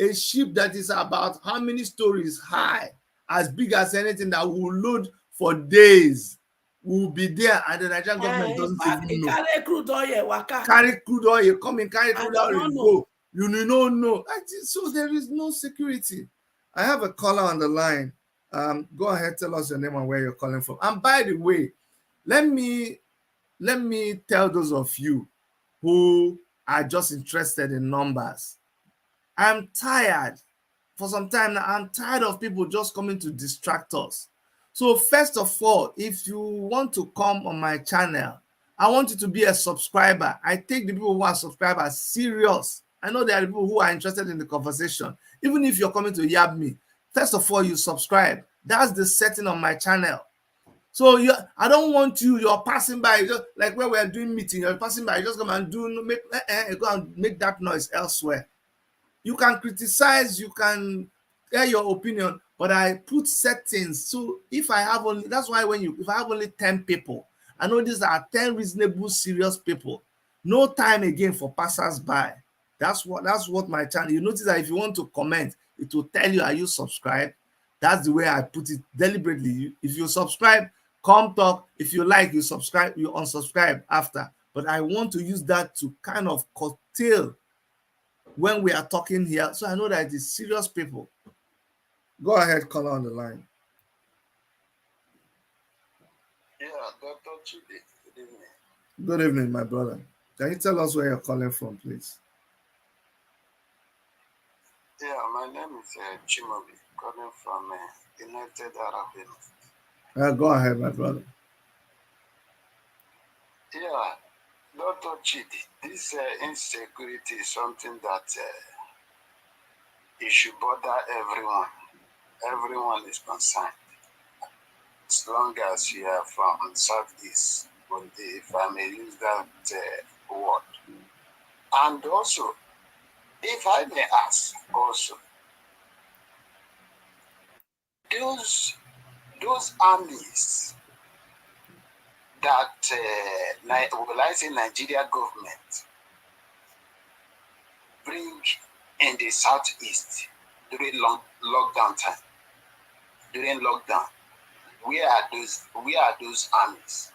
a ship that is about how many stories high, as big as anything, that will load for days, will be there, and the Nigerian government In doesn't fact, even he know. carry crude oil waka. Carry crude oil, come in, carry And crude they oil, no know. go. You don't know. So there is no security. I have a caller on the line. Go ahead, tell us your name and where you're calling from. And by the way, let me tell those of you who are just interested in numbers. I'm tired. For some time now, I'm tired of people just coming to distract us. So first of all, if you want to come on my channel, I want you to be a subscriber. I take the people who are subscribers serious. I know there are people who are interested in the conversation. Even if you're coming to yab me, first of all, you subscribe. That's the setting on my channel. So I don't want you're passing by, just like when we're doing meeting, you're passing by, you just come and go and make that noise elsewhere. You can criticize, you can air your opinion, but I put settings. So if I have only, that's why if I have only 10 people, I know these are 10 reasonable, serious people. No time again for passers-by. That's what my channel. You notice that if you want to comment, it will tell you, are you subscribed? That's the way I put it deliberately. If you subscribe, come talk. If you like, you subscribe, you unsubscribe after. But I want to use that to kind of curtail when we are talking here, so I know that it is serious people. Go ahead, caller on the line. Yeah, Dr. Chidi, good evening. Good evening, my brother. Can you tell us where you're calling from, please? Yeah, my name is Chimobi, calling from United Arab Emirates. Go ahead, my brother. Yeah, Dr. Chidi, this insecurity is something that it should bother everyone. Everyone is concerned. As long as you are from Southeast, if I may use that word. And also, if I may ask also, those armies that mobilizing Nigeria government bring in the Southeast during lockdown time, during lockdown, where are those armies?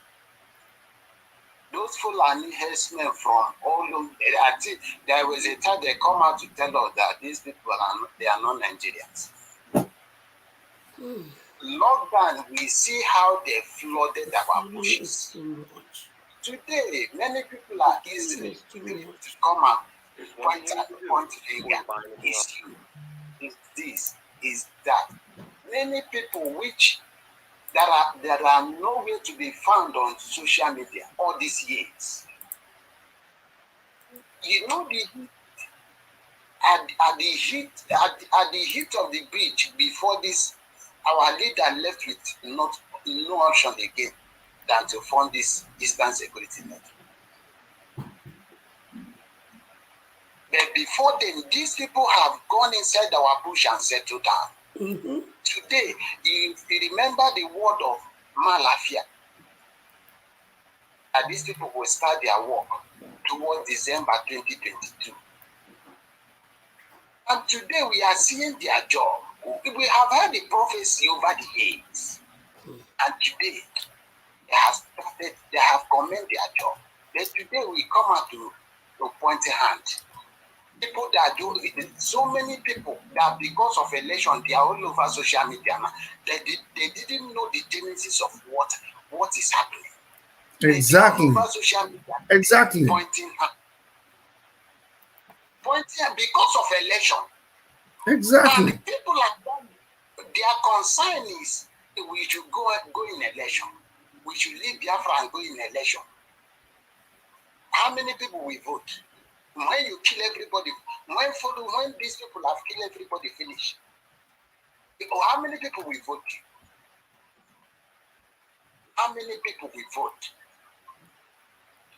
Those Fulani herdsmen from all over, I think there was a time they come out to tell us that these people they are not Nigerians. Lockdown, we see how they flooded our bushes. Today, many people are easily to come out, point finger. Is you, is this, is that. Many people which there are nowhere to be found on social media all these years. You know, at the heat of the breach before this, our leader left with no option again than to fund this Eastern Security Net. But before then, these people have gone inside our bush and settled down. Today, if you remember the word of Malafia, that these people will start their work towards December 2022. And today we are seeing their job. We have had the prophecy over the years. And today they have commended their job. But today we come out to point a hand. People that do so many people that because of election they are all over social media now. They didn't know the genesis of what is happening. Exactly. They are all over social media. Exactly. Pointing because of election. Exactly. And people like that, their concern is we should go in election. We should leave Biafra and go in election. How many people will vote? When you kill everybody, when these people have killed everybody, finish. How many people will vote? How many people will vote?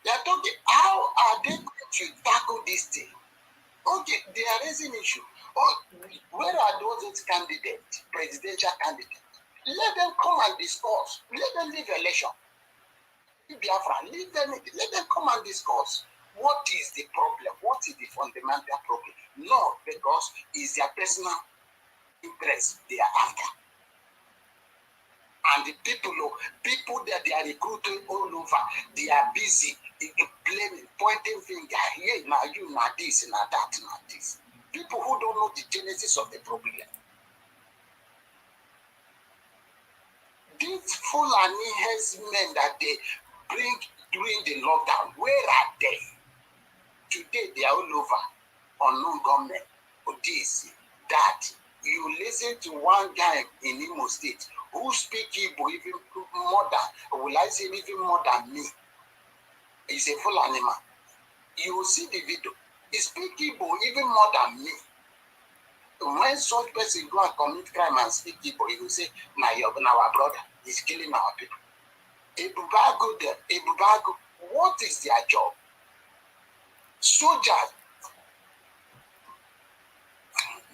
They are talking, how are they going to tackle this thing? Okay, they are raising issue. Where are those candidates, presidential candidates? Let them come and discuss. Let them leave election. Biafra, let them come and discuss. What is the problem? What is the fundamental problem? No, because it's their personal interest they are after. And the people that they are recruiting all over, they are busy blaming, pointing finger. Here, now you, now this, now that, now this. People who don't know the genesis of the problem. These Fulani herdsmen that they bring during the lockdown, where are they? Today they are all over, unknown government, or this, that. You listen to one guy in Imo State who speak Igbo even more than, will I say even more than me. He's a full animal. You will see the video. He speak Igbo even more than me. When such person go and commit crime and speak Igbo, he will say, now our brother is killing our people. Ebubago there, Ebubago, what is their job? Soldiers.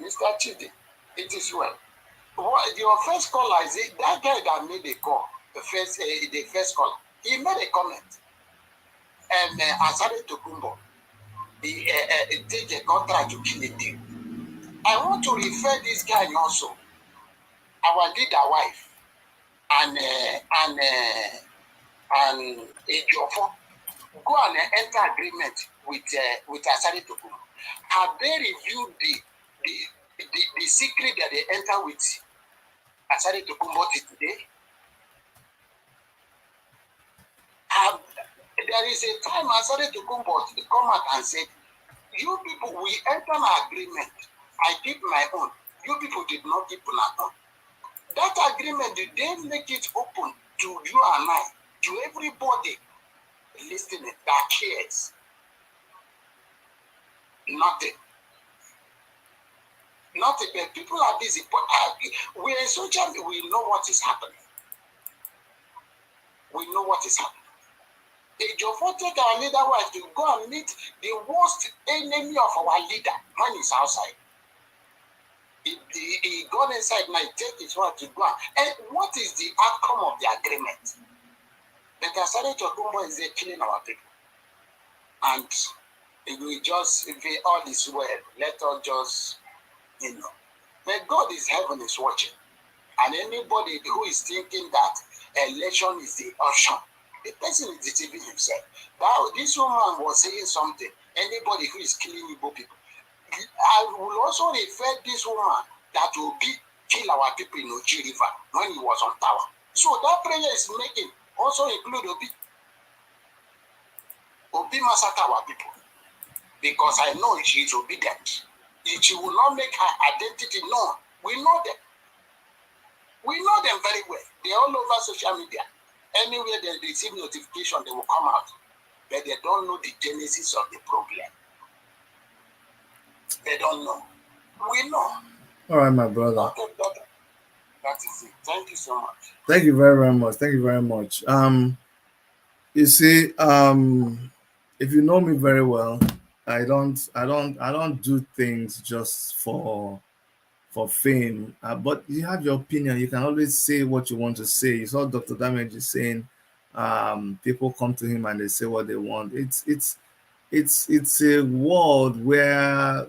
Mr. Chidi, it is well. What, your first caller is it, that guy that made the call, the first caller, he made a comment. And Asare Tokumbo, he take a contract to kill a deal. I want to refer this guy also, our leader wife, and Ejiofor, go and enter agreement with Asare Tokumbo. Have they reviewed the secret that they enter with Asare Tokumbo today? There is a time Asare Tokumbo come out and said, you people, we enter an agreement. I keep my own. You people did not keep my own. That agreement, did they make it open to you and I, to everybody listening that cares? Nothing. Nothing. But people are busy. But we're in social media. We know what is happening. We know what is happening. Ejiofor take our leader wife to go and meet the worst enemy of our leader when he's outside. He gone inside now, he take his wife to go. And what is the outcome of the agreement? That Asare Tokumbo is there killing our people. And we just, if all is well, let us just, But God is heaven is watching. And anybody who is thinking that election is the option, the person is deceiving himself. Now, this woman was saying something. Anybody who is killing Igbo people. I will also refer this woman that will kill our people in Oji River when he was on tower. So that prayer is making also include Obi. Obi massacre our people. Because I know she is obedient. She will not make her identity known. We know them. We know them very well. They're all over social media. Anywhere they receive notification, they will come out. But they don't know the genesis of the problem. They don't know. We know. All right, my brother. Okay, that is it. Thank you so much. Thank you very, very much. Thank you very much. You see, if you know me very well, I don't do things just for fame. But you have your opinion. You can always say what you want to say. You saw Dr. Damage saying, people come to him and they say what they want. It's a world where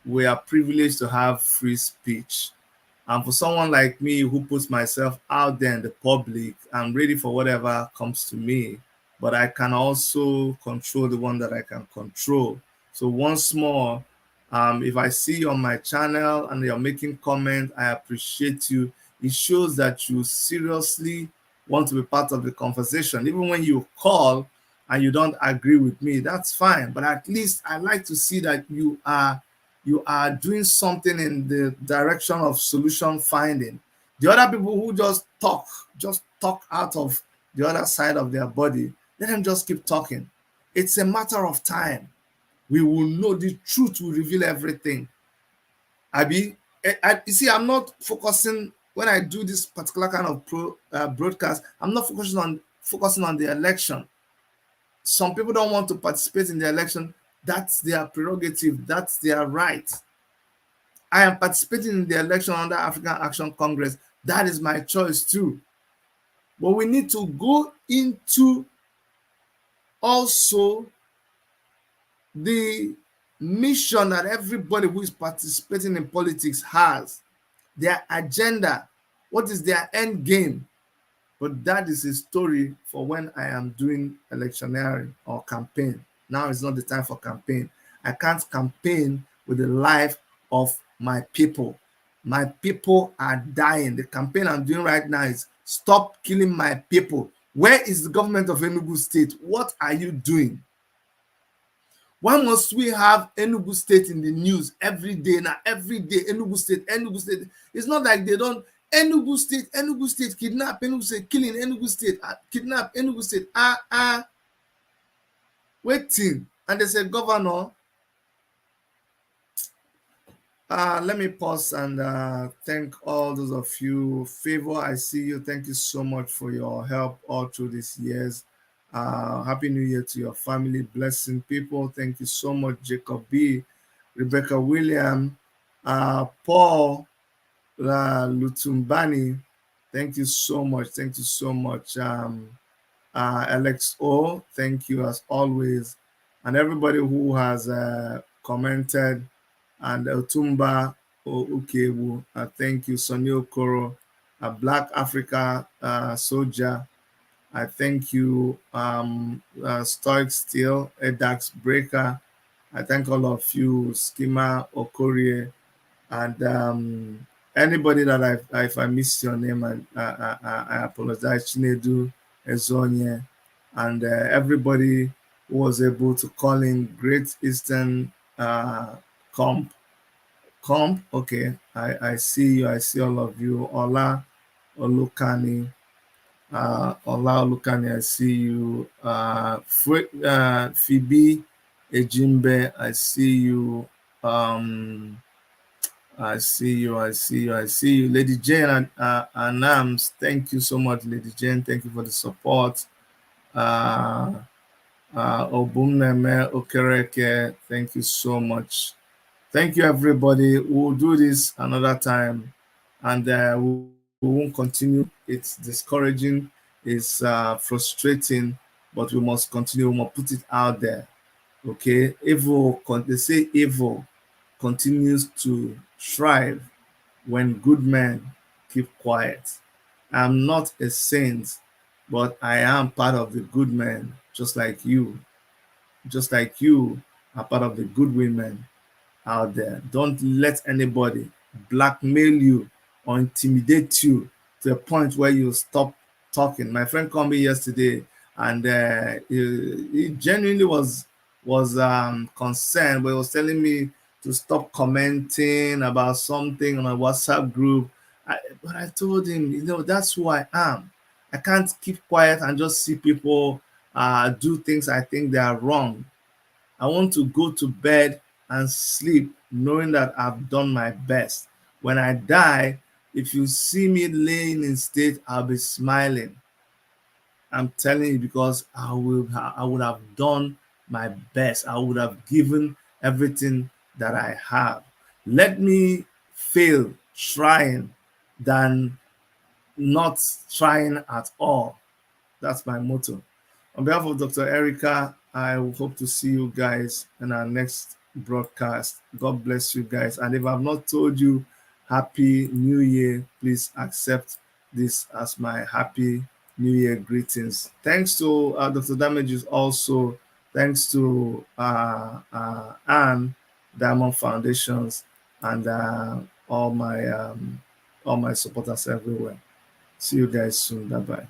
we are privileged to have free speech. And for someone like me who puts myself out there in the public, I'm ready for whatever comes to me, but I can also control the one that I can control. So once more, if I see you on my channel and you're making comments, I appreciate you. It shows that you seriously want to be part of the conversation. Even when you call and you don't agree with me, that's fine. But at least I like to see that you are doing something in the direction of solution finding. The other people who just talk out of the other side of their body, let them just keep talking. It's a matter of time. We will know, the truth will reveal everything. You see, I'm not focusing, when I do this particular kind of broadcast, I'm not focusing on the election. Some people don't want to participate in the election. That's their prerogative. That's their right. I am participating in the election under African Action Congress. That is my choice too. But we need to go into also the mission that everybody who is participating in politics has, their agenda, what is their end game. But that is a story for when I am doing electioneering or campaign. Now is not the time for campaign. I can't campaign with the life of my people. My people are dying. The campaign I'm doing right now is stop killing my people. Where is the government of Enugu State? What are you doing? Why must we have Enugu State in the news every day now? Every day, Enugu State, Enugu State. It's not like they don't. Enugu State, kidnap, Enugu State, killing, Enugu State, kidnap, Enugu State. Waiting. And they said, Governor, let me pause and thank all those of you. Favor, I see you. Thank you so much for your help all through these years. Happy New Year to your family. Blessing people. Thank you so much, Jacob B, Rebecca William, Paul Lutumbani. Thank you so much. Thank you so much. Alex O, thank you as always. And everybody who has commented. And Otumba Ukewu, thank you. Sonny Okoro, Black Africa Soldier, I thank you. Stoic Steel, Edax Breaker, I thank all of you. Schema Okorie, and anybody that if I miss your name, I apologize. Chinedu Ezonye, and everybody who was able to call in. Great Eastern Comp, okay. I see you. I see all of you. Ola Olukani. Ola Olukani, I see you. Phoebe Ejimbe, I see you. I see you. Lady Jane and Anams, thank you so much, Lady Jane. Thank you for the support. Obumneme Okereke, thank you so much. Thank you, everybody. We'll do this another time, and we won't continue. It's discouraging, it's frustrating, but we must continue. We must put it out there. Okay, they say evil continues to thrive when good men keep quiet. I'm not a saint, but I am part of the good men, just like you. Just like you are part of the good women out there. Don't let anybody blackmail you or intimidate you to a point where you stop talking. My friend called me yesterday, and he genuinely was concerned, but he was telling me to stop commenting about something on a WhatsApp group. But I told him, that's who I am. I can't keep quiet and just see people do things I think they are wrong. I want to go to bed and sleep knowing that I've done my best. When I die, if you see me laying in state, I'll be smiling. I'm telling you, because I would have done my best. I would have given everything that I have. Let me fail trying than not trying at all. That's my motto. On behalf of Dr. Erica, I hope to see you guys in our next broadcast. God bless you guys. And if I've not told you Happy New Year, please accept this as my Happy New Year greetings. Thanks to Dr. Damages also. Thanks to Anne, Diamond Foundations, and all my supporters everywhere. See you guys soon. Bye-bye.